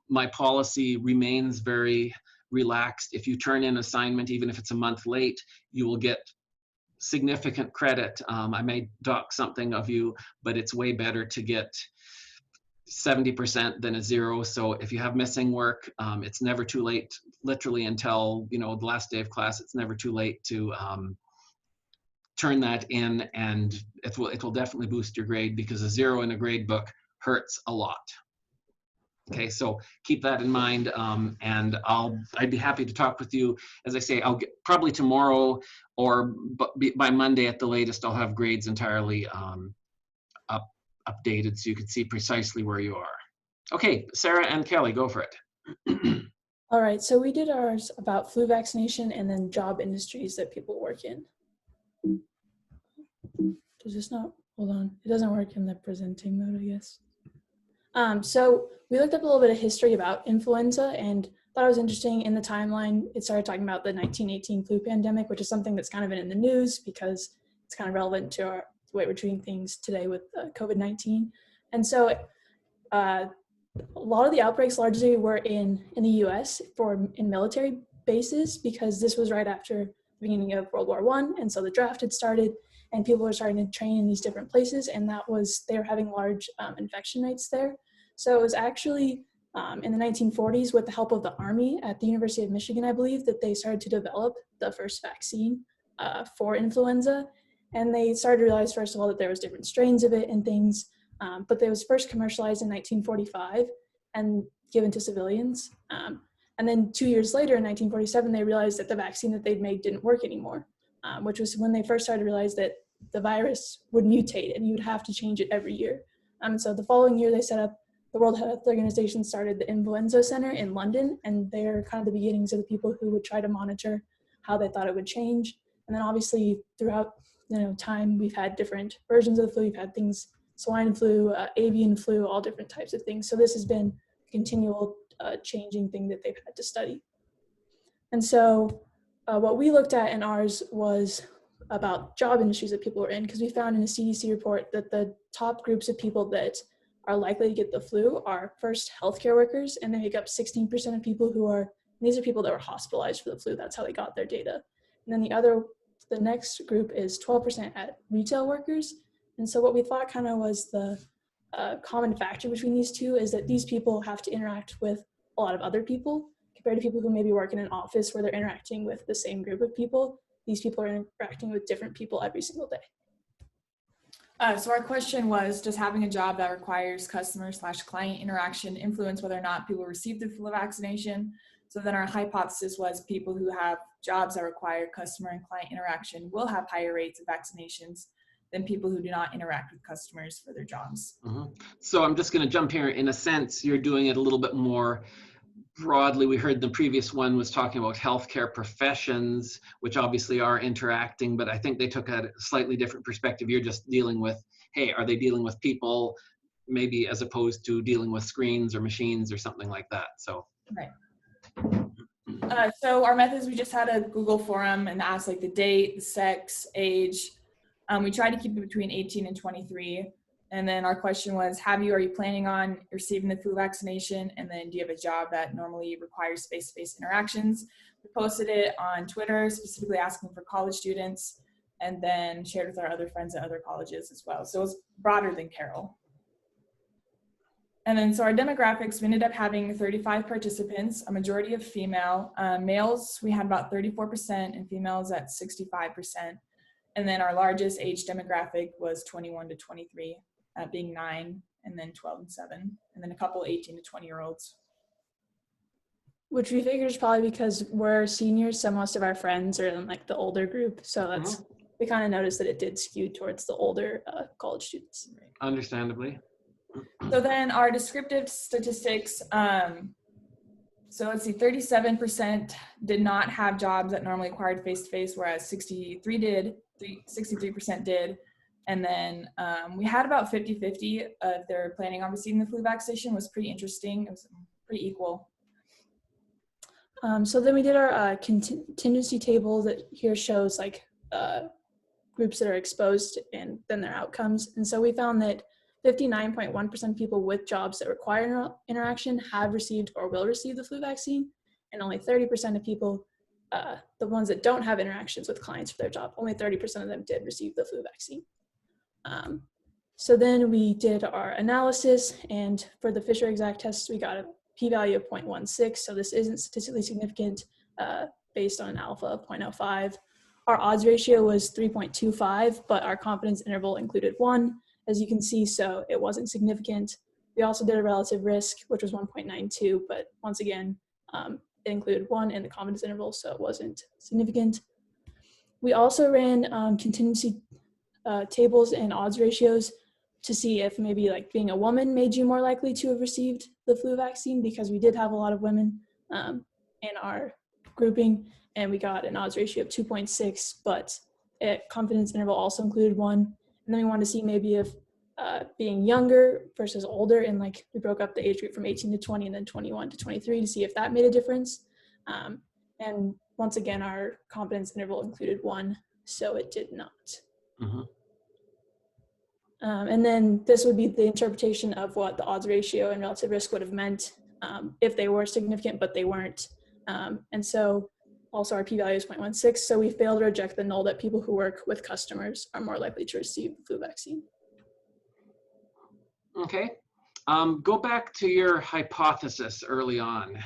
My policy remains very relaxed. If you turn in assignment, even if it's a month late, you will get significant credit. I may dock something of you, but it's way better to get 70% than a 0. So if you have missing work, it's never too late, literally until, the last day of class, it's never too late to turn that in, and it will definitely boost your grade, because a 0 in a grade book hurts a lot. Okay, so keep that in mind, and I'd be happy to talk with you. As I say, I'll get probably tomorrow, or by Monday at the latest, I'll have grades entirely updated so you can see precisely where you are. Okay, Sarah and Kelly, go for it. All right, so we did ours about flu vaccination and then job industries that people work in. Does this not, hold on, it doesn't work in the presenting mode, I guess. So we looked up a little bit of history about influenza and thought it was interesting. In the timeline, it started talking about the 1918 flu pandemic, which is something that's kind of been in the news because it's kind of relevant to the way we're treating things today with COVID-19. And so a lot of the outbreaks largely were in the US in military bases, because this was right after the beginning of World War I. And so the draft had started and people were starting to train in these different places, and they were having large infection rates there. So it was actually in the 1940s, with the help of the Army at the University of Michigan, I believe, that they started to develop the first vaccine for influenza. And they started to realize, first of all, that there was different strains of it and things, but it was first commercialized in 1945 and given to civilians. And then 2 years later, in 1947, they realized that the vaccine that they'd made didn't work anymore, which was when they first started to realize that the virus would mutate and you would have to change it every year. So the following year, they set up, the World Health Organization started the Influenza Center in London, and they're kind of the beginnings of the people who would try to monitor how they thought it would change. And then obviously throughout time, we've had different versions of the flu. We've had things, swine flu, avian flu, all different types of things. So this has been a continual changing thing that they've had to study. And so what we looked at in ours was about job industries that people were in, because we found in a CDC report that the top groups of people that are likely to get the flu are first healthcare workers, and they make up 16% of people these are people that were hospitalized for the flu. That's how they got their data. And then the next group is 12% at retail workers. And so what we thought kind of was the common factor between these two is that these people have to interact with a lot of other people compared to people who maybe work in an office where they're interacting with the same group of people. These people are interacting with different people every single day. So our question was, does having a job that requires customer/client interaction influence whether or not people receive the flu vaccination? So then our hypothesis was people who have jobs that require customer and client interaction will have higher rates of vaccinations than people who do not interact with customers for their jobs. Mm-hmm. So I'm just going to jump here. In a sense, you're doing it a little bit more broadly. We heard the previous one was talking about healthcare professions, which obviously are interacting, but I think they took a slightly different perspective. You're just dealing with, hey, are they dealing with people, maybe, as opposed to dealing with screens or machines or something like that. So right. So our methods, we just had a Google forum and asked like the date, the sex, age. We tried to keep it between 18 and 23. And then our question was, are you planning on receiving the flu vaccination? And then do you have a job that normally requires face-to-face interactions? We posted it on Twitter, specifically asking for college students, and then shared with our other friends at other colleges as well. So it was broader than Carroll. And then so our demographics, we ended up having 35 participants, a majority of female. Males, we had about 34%, and females at 65%. And then our largest age demographic was 21 to 23. being 9, and then 12 and 7, and then a couple 18 to 20-year-olds. Which we figured is probably because we're seniors, so most of our friends are in like the older group. So that's we kind of noticed that it did skew towards the older college students. Understandably. So then our descriptive statistics, so let's see, 37% did not have jobs that normally required face-to-face, whereas 63% did. And then we had about 50-50 if they're planning on receiving the flu vaccination. Was pretty interesting. It was pretty equal. So then we did our contingency table that here shows like groups that are exposed and then their outcomes. And so we found that 59.1% of people with jobs that require interaction have received or will receive the flu vaccine, and only 30% of people, the ones that don't have interactions with clients for their job, only 30% of them did receive the flu vaccine. So then we did our analysis, and for the Fisher exact test, we got a p-value of 0.16, so this isn't statistically significant based on an alpha of 0.05. Our odds ratio was 3.25, but our confidence interval included 1, as you can see, so it wasn't significant. We also did a relative risk, which was 1.92, but once again, it included 1 in the confidence interval, so it wasn't significant. We also ran contingency tables and odds ratios to see if maybe like being a woman made you more likely to have received the flu vaccine, because we did have a lot of women in our grouping, and we got an odds ratio of 2.6, but confidence interval also included 1. And then we wanted to see maybe if being younger versus older, and like we broke up the age group from 18 to 20 and then 21 to 23 to see if that made a difference. And once again, our confidence interval included 1, so it did not. Mm-hmm. And then this would be the interpretation of what the odds ratio and relative risk would have meant if they were significant, but they weren't. And so also our p-value is 0.16, so we failed to reject the null that people who work with customers are more likely to receive the flu vaccine. Okay. Go back to your hypothesis early on.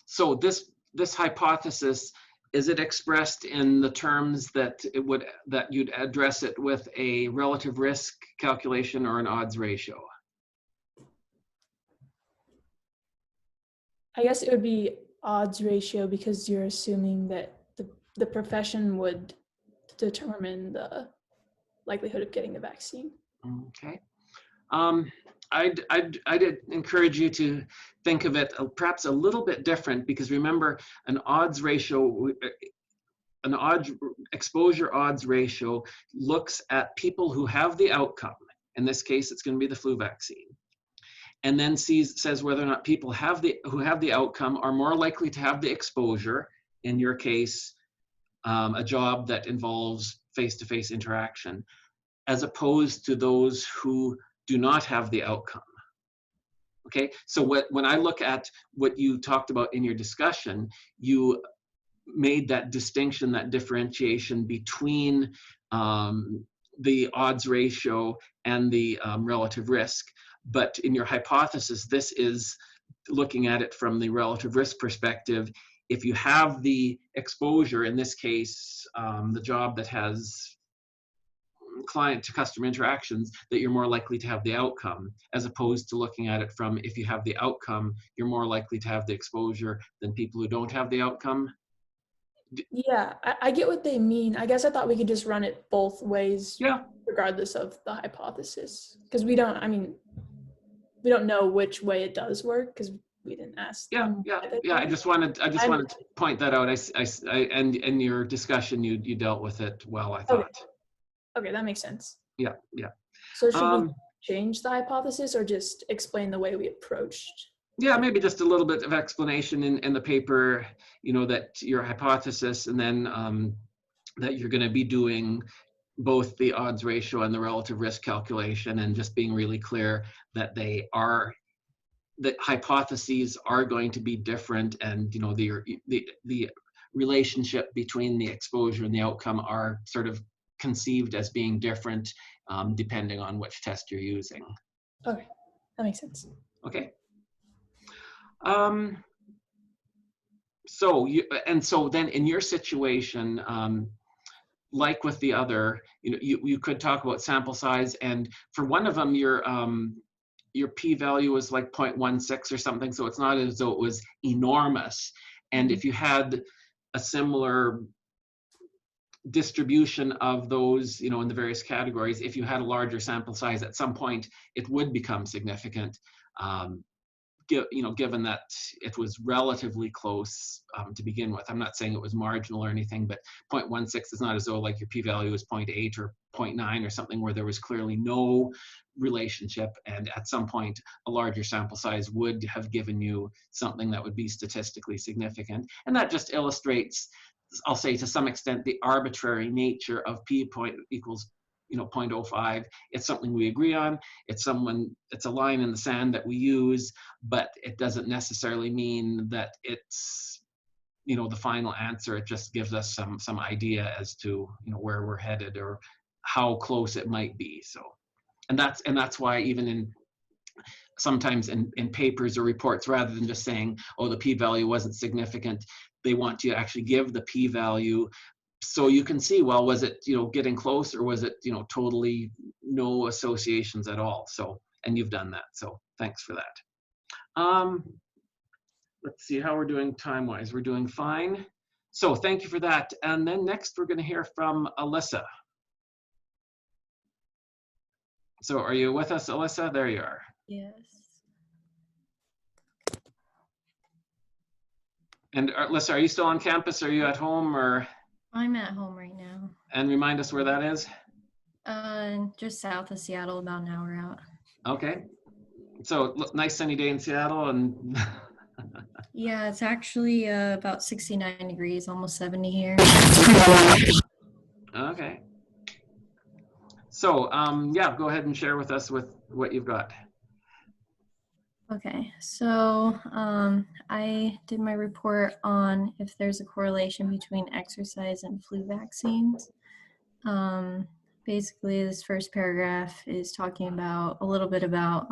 So this hypothesis, is it expressed in the terms that you'd address it with a relative risk calculation or an odds ratio? I guess it would be odds ratio, because you're assuming that the profession would determine the likelihood of getting the vaccine. Okay. I'd encourage you to think of it perhaps a little bit different, because remember, an odds ratio, exposure odds ratio looks at people who have the outcome. In this case, it's going to be the flu vaccine. And then says whether or not people who have the outcome are more likely to have the exposure, in your case, a job that involves face-to-face interaction, as opposed to those who do not have the outcome. Okay, so when I look at what you talked about in your discussion, you made that distinction, that differentiation between the odds ratio and the relative risk. But in your hypothesis, this is looking at it from the relative risk perspective. If you have the exposure, in this case, the job that has client to customer interactions, that you're more likely to have the outcome, as opposed to looking at it from, if you have the outcome, you're more likely to have the exposure than people who don't have the outcome. Yeah, I get what they mean. I guess I thought we could just run it both ways, Yeah. regardless of the hypothesis, because we don't know which way it does work, because we didn't ask. Yeah. I just wanted to point that out. And in your discussion, you dealt with it well, I thought. Okay, that makes sense. Yeah. So should we change the hypothesis or just explain the way we approached? Yeah, maybe just a little bit of explanation in the paper, that your hypothesis, and then that you're going to be doing both the odds ratio and the relative risk calculation, and just being really clear that that hypotheses are going to be different, and the relationship between the exposure and the outcome are sort of conceived as being different depending on which test you're using. Okay, that makes sense. Okay. So then in your situation, like with the other, you could talk about sample size, and for one of them, your p-value was like 0.16 or something, so it's not as though it was enormous. And if you had a similar distribution of those, in the various categories, if you had a larger sample size, at some point it would become significant. Given that it was relatively close to begin with. I'm not saying it was marginal or anything, but 0.16 is not as though like your p-value is 0.8 or 0.9 or something where there was clearly no relationship, and at some point a larger sample size would have given you something that would be statistically significant. And that just illustrates, I'll say to some extent, the arbitrary nature of p equals 0.05. It's something we agree on. It's a line in the sand that we use, but it doesn't necessarily mean that it's the final answer. It just gives us some idea as to where we're headed or how close it might be. So, and that's why even sometimes in papers or reports, rather than just saying, oh, the p-value wasn't significant, they want you to actually give the p-value so you can see, well, was it getting close, or was it totally no associations at all? So, and you've done that, so thanks for that. Let's see how we're doing time wise. We're doing fine, so thank you for that. And then next we're going to hear from Alyssa. So are you with us, Alyssa? There you are. Yes. And Alyssa, are you still on campus? Are you at home, or? I'm at home right now. And remind us where that is. Just south of Seattle, about an hour out. Okay. So nice sunny day in Seattle, and Yeah, it's actually about 69 degrees, almost 70 here. okay. So yeah, go ahead and share with us with what you've got. Okay, so I did my report on if there's a correlation between exercise and flu vaccines. Basically, this first paragraph is talking about a little bit about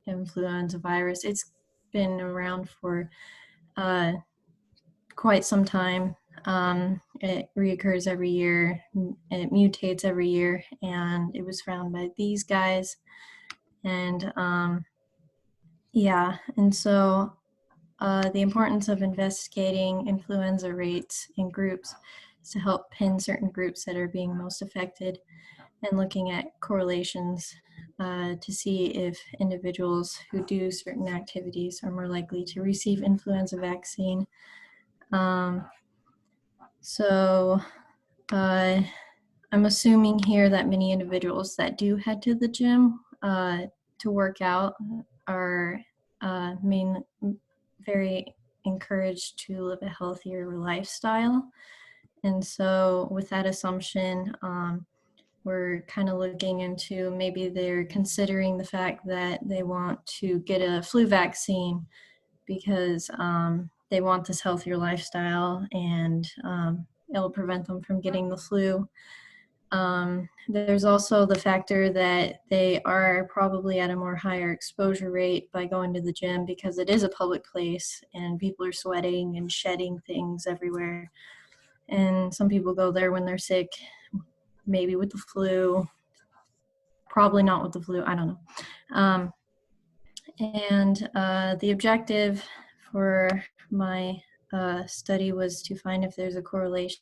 influenza virus. It's been around for quite some time. It reoccurs every year, it mutates every year, and it was found by these guys. And yeah, and so the importance of investigating influenza rates in groups is to help pin certain groups that are being most affected, and looking at correlations to see if individuals who do certain activities are more likely to receive influenza vaccine. So I'm assuming here that many individuals that do head to the gym to work out are very encouraged to live a healthier lifestyle. And so with that assumption, we're kind of looking into maybe they're considering the fact that they want to get a flu vaccine because they want this healthier lifestyle, and it'll prevent them from getting the flu. There's also the factor that they are probably at a more higher exposure rate by going to the gym because it is a public place and people are sweating and shedding things everywhere. And some people go there when they're sick, maybe with the flu, probably not with the flu, I don't know. And the objective for my study was to find if there's a correlation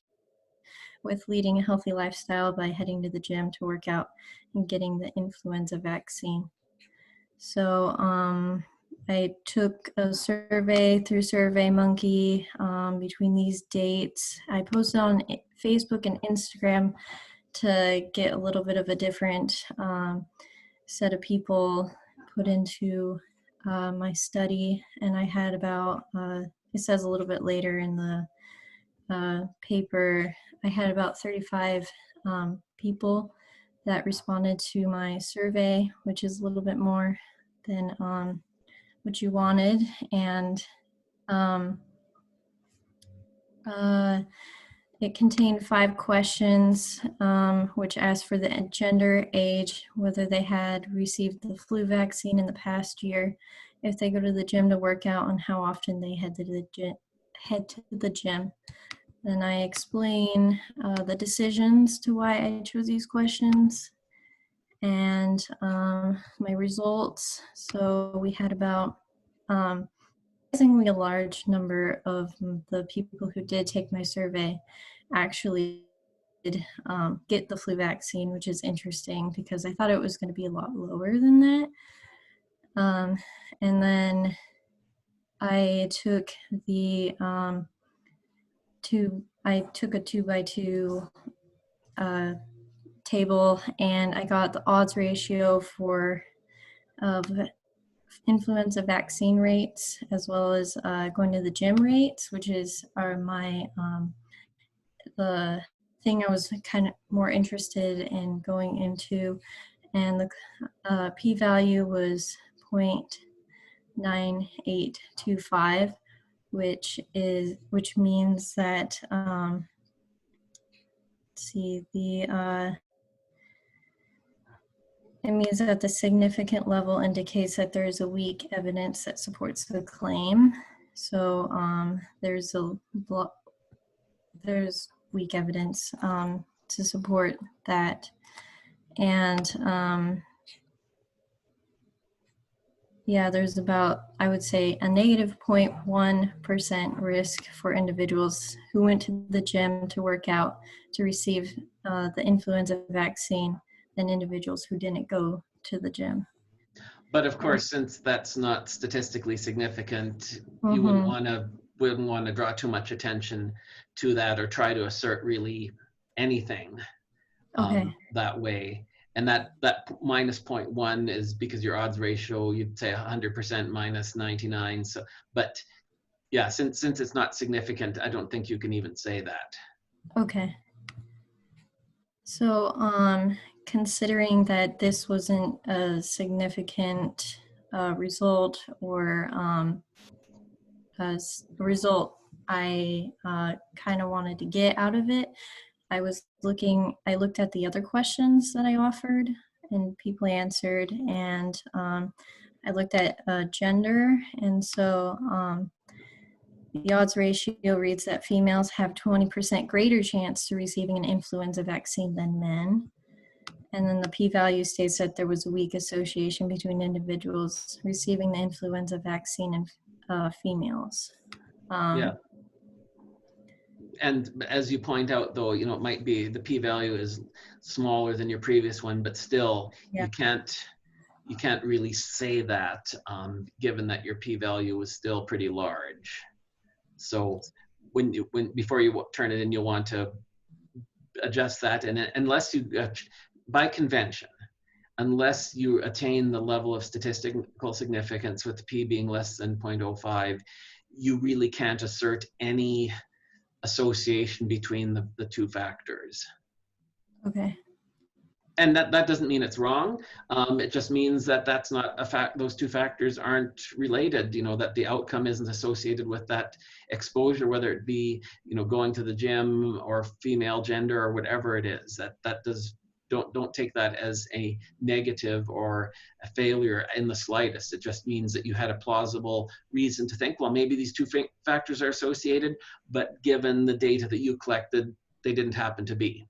with leading a healthy lifestyle by heading to the gym to work out and getting the influenza vaccine. So I took a survey through SurveyMonkey between these dates. I posted on Facebook and Instagram to get a little bit of a different set of people put into my study. And I had about, it says a little bit later in the paper, I had about 35 people that responded to my survey, which is a little bit more than what you wanted. And it contained 5 questions, which asked for the gender, age, whether they had received the flu vaccine in the past year, if they go to the gym to work out, and how often they head to the gym. Then I explain the decisions to why I chose these questions and my results. So we had about surprisingly a large number of the people who did take my survey actually did get the flu vaccine, which is interesting because I thought it was going to be a lot lower than that. And then I took the I took a 2x2 table, and I got the odds ratio for of influenza vaccine rates, as well as going to the gym rates, which are my the thing I was kind of more interested in going into, and the p-value was 0.9825, which means that let's see, it means that the significant level indicates that there is a weak evidence that supports the claim. So there's weak evidence to support that, and yeah, there's about, I would say, a negative 0.1% risk for individuals who went to the gym to work out to receive the influenza vaccine than individuals who didn't go to the gym. But of course, since that's not statistically significant, you Mhm. wouldn't want to draw too much attention to that or try to assert really anything Okay. that way. And that minus 0.1 is because your odds ratio, you'd say 100% minus 99. So, but yeah, since it's not significant, I don't think you can even say that. Okay. So, considering that this wasn't a significant result or as a result I kind of wanted to get out of it, I looked at the other questions that I offered and people answered, and I looked at gender, and so the odds ratio reads that females have 20% greater chance to receiving an influenza vaccine than men. And then the p-value states that there was a weak association between individuals receiving the influenza vaccine and females. Yeah. And as you point out, though, it might be the p-value is smaller than your previous one, but still, Yeah. you can't really say that, given that your p-value was still pretty large. So before you turn it in, you'll want to adjust that, and unless you, by convention, unless you attain the level of statistical significance with the p being less than 0.05, you really can't assert any association between the two factors. Okay. And that doesn't mean it's wrong. It just means that that's not a fact. Those two factors aren't related. That the outcome isn't associated with that exposure, whether it be going to the gym or female gender or whatever it is. Don't take that as a negative or a failure in the slightest. It just means that you had a plausible reason to think, well, maybe these two factors are associated, but given the data that you collected, they didn't happen to be.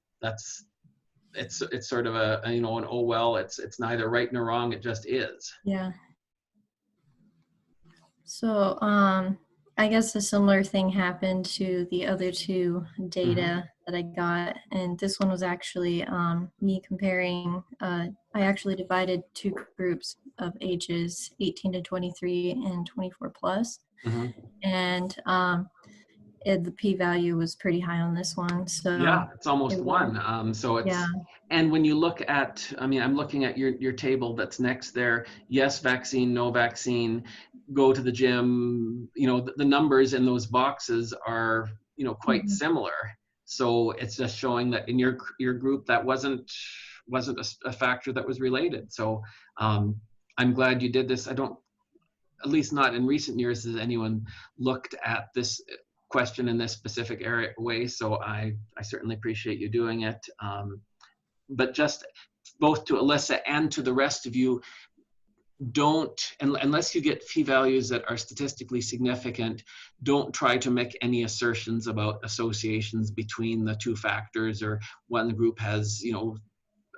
It's sort of an oh well, it's neither right nor wrong, it just is. Yeah. So I guess a similar thing happened to the other two data that I got, and this one was actually me comparing, I actually divided two groups of ages, 18 to 23 and 24 plus. And the p-value was pretty high on this one. So yeah, it's almost one. So it's, yeah. And when you look at, I'm looking at your table that's next there, yes vaccine, no vaccine, go to the gym, the numbers in those boxes are, quite similar. So it's just showing that in your group, that wasn't a factor that was related. So I'm glad you did this. At least not in recent years has anyone looked at this question in this specific way, so I certainly appreciate you doing it. But just both to Alyssa and to the rest of you, don't, unless you get p-values that are statistically significant, don't try to make any assertions about associations between the two factors, or one group has, you know,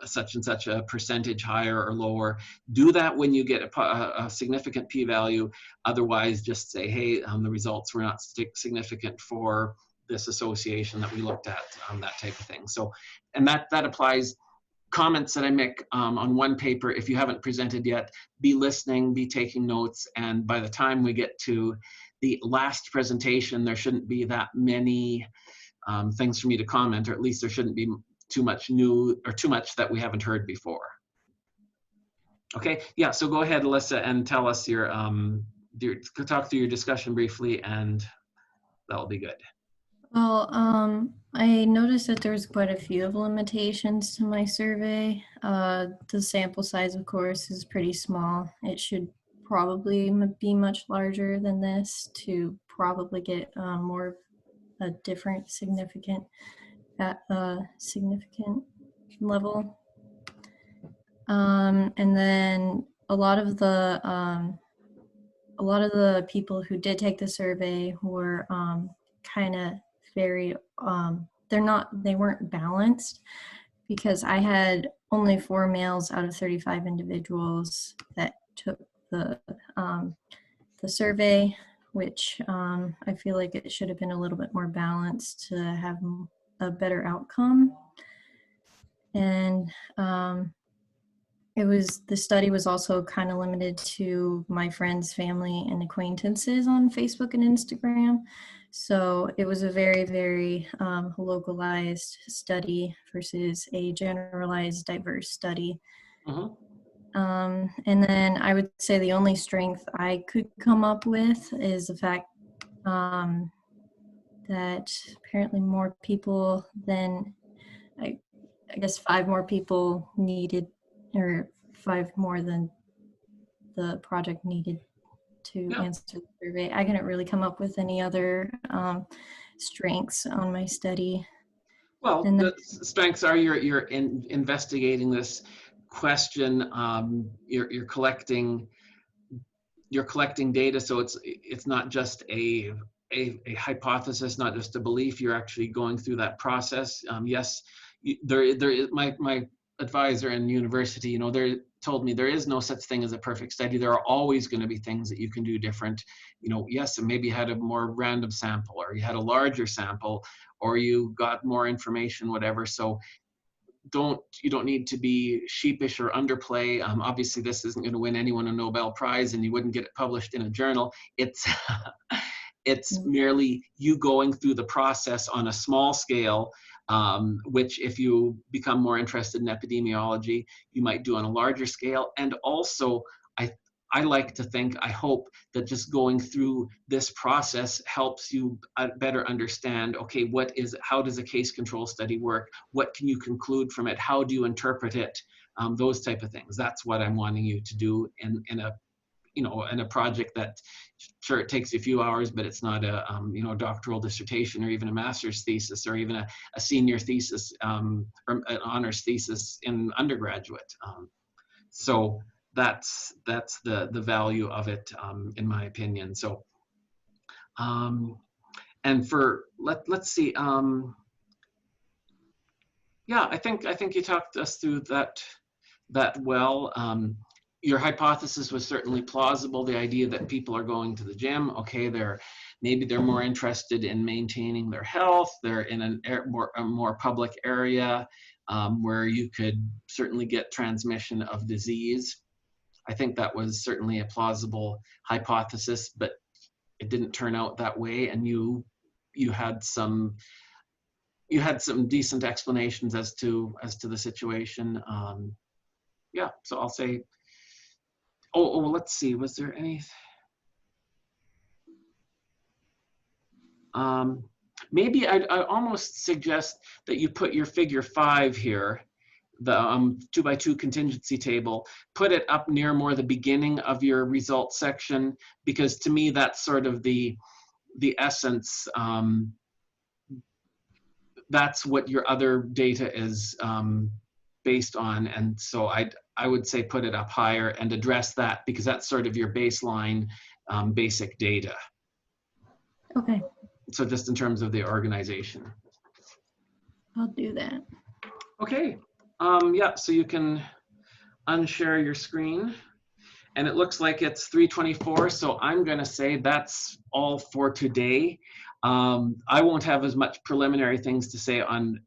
such and such a percentage higher or lower. Do that when you get a significant p-value. Otherwise, just say, hey, the results were not significant for this association that we looked at, that type of thing. So, and that applies. Comments that I make on one paper, if you haven't presented yet, be listening, be taking notes, and by the time we get to the last presentation, there shouldn't be that many things for me to comment, or at least there shouldn't be too much new or too much that we haven't heard before. Okay, yeah, so go ahead, Alyssa, and tell us your talk through your discussion briefly, and that'll be good. Well, I noticed that there's quite a few of limitations to my survey. The sample size, of course, is pretty small. It should probably be much larger than this to probably get more a different significant level. And then a lot of the people who did take the survey were kind of very they weren't balanced, because I had only 4 males out of 35 individuals that took the survey, which I feel like it should have been a little bit more balanced to have a better outcome. And the study was also kind of limited to my friends, family, and acquaintances on Facebook and Instagram. So it was a very, very localized study versus a generalized, diverse study. And then I would say the only strength I could come up with is the fact that apparently more people than, I guess 5 more people needed, or 5 more than the project needed to answer the survey. I couldn't really come up with any other strengths on my study. Well, the strengths are you're investigating this question. You're collecting data, so it's not just a hypothesis, not just a belief. You're actually going through that process. Yes, there is my advisor in university, you know, they told me there is no such thing as a perfect study. There are always going to be things that you can do different. You know, yes, and maybe you had a more random sample, or you had a larger sample, or you got more information, whatever. So you don't need to be sheepish or underplay. Obviously, this isn't going to win anyone a Nobel Prize, and you wouldn't get it published in a journal. It's merely you going through the process on a small scale, which if you become more interested in epidemiology, you might do on a larger scale. And also, I like to think, I hope that just going through this process helps you better understand, okay, how does a case control study work? What can you conclude from it? How do you interpret it? Those type of things. That's what I'm wanting you to do in a project that, sure, it takes you a few hours, but it's not a doctoral dissertation or even a master's thesis or even a senior thesis or an honors thesis in undergraduate. So that's the value of it, in my opinion. So, and for let's see. Yeah, I think you talked us through that well. Your hypothesis was certainly plausible. The idea that people are going to the gym, okay, maybe they're more interested in maintaining their health. They're in a more public area where you could certainly get transmission of disease. I think that was certainly a plausible hypothesis, but it didn't turn out that way. And you had some decent explanations as to the situation. Yeah, so I'll say. Oh, let's see. Was there any? Maybe I almost suggest that you put your figure 5 here, the 2x2 contingency table, put it up near more the beginning of your results section, because to me that's sort of the essence. That's what your other data is based on, and so I would say put it up higher and address that, because that's sort of your baseline basic data. Okay, So just in terms of the organization. I'll do that. Okay, yeah, so you can unshare your screen. And it looks like it's 3:24, so I'm gonna say that's all for today. I won't have as much preliminary things to say on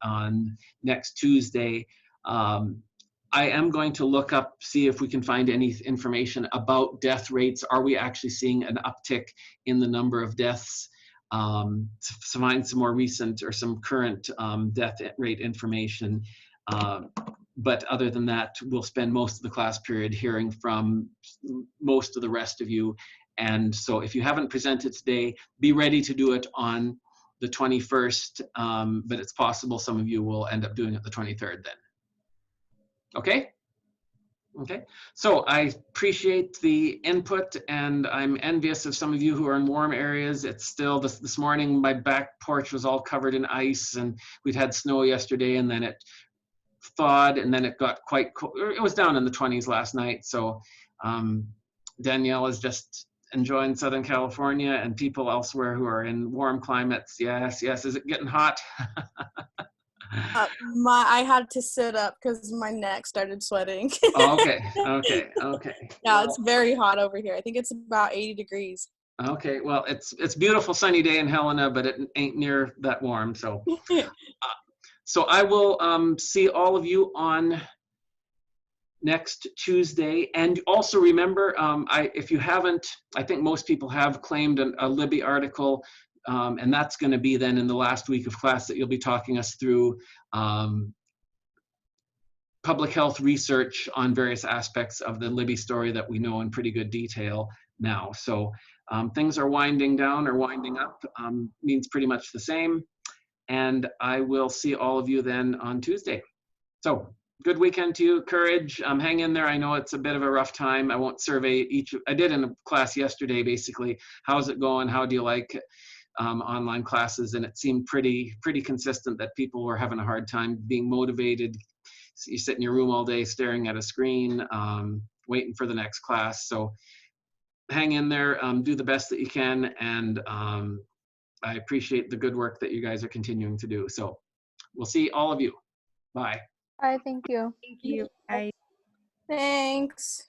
next Tuesday. I am going to look up, see if we can find any information about death rates. Are we actually seeing an uptick in the number of deaths? To find some more recent or some current death rate information. But other than that, we'll spend most of the class period hearing from most of the rest of you. And so if you haven't presented today, be ready to do it on the 21st, but it's possible some of you will end up doing it the 23rd then. Okay? Okay, so I appreciate the input, and I'm envious of some of you who are in warm areas. It's still, this morning, my back porch was all covered in ice, and we'd had snow yesterday, and then it thawed, and then it got quite cold. It was down in the 20s last night. So Danielle is just enjoying Southern California, and people elsewhere who are in warm climates. Yes, yes. Is it getting hot? I had to sit up because my neck started sweating. Oh, okay, okay, okay. Yeah, it's very hot over here. I think it's about 80 degrees. Okay, well, it's beautiful sunny day in Helena, but it ain't near that warm. So, so I will see all of you on next Tuesday. And also remember, if you haven't, I think most people have claimed a Libby article, and that's going to be then in the last week of class that you'll be talking us through public health research on various aspects of the Libby story that we know in pretty good detail now. So things are winding down or winding up, means pretty much the same. And I will see all of you then on Tuesday. So good weekend to you. Courage. Hang in there. I know it's a bit of a rough time. I won't survey each. I did in a class yesterday, basically. How's it going? How do you like online classes? And it seemed pretty consistent that people were having a hard time being motivated. So you sit in your room all day staring at a screen, waiting for the next class. So hang in there, do the best that you can, and I appreciate the good work that you guys are continuing to do. So we'll see all of you. Bye. All right, thank you. Thank you. Bye. Thanks.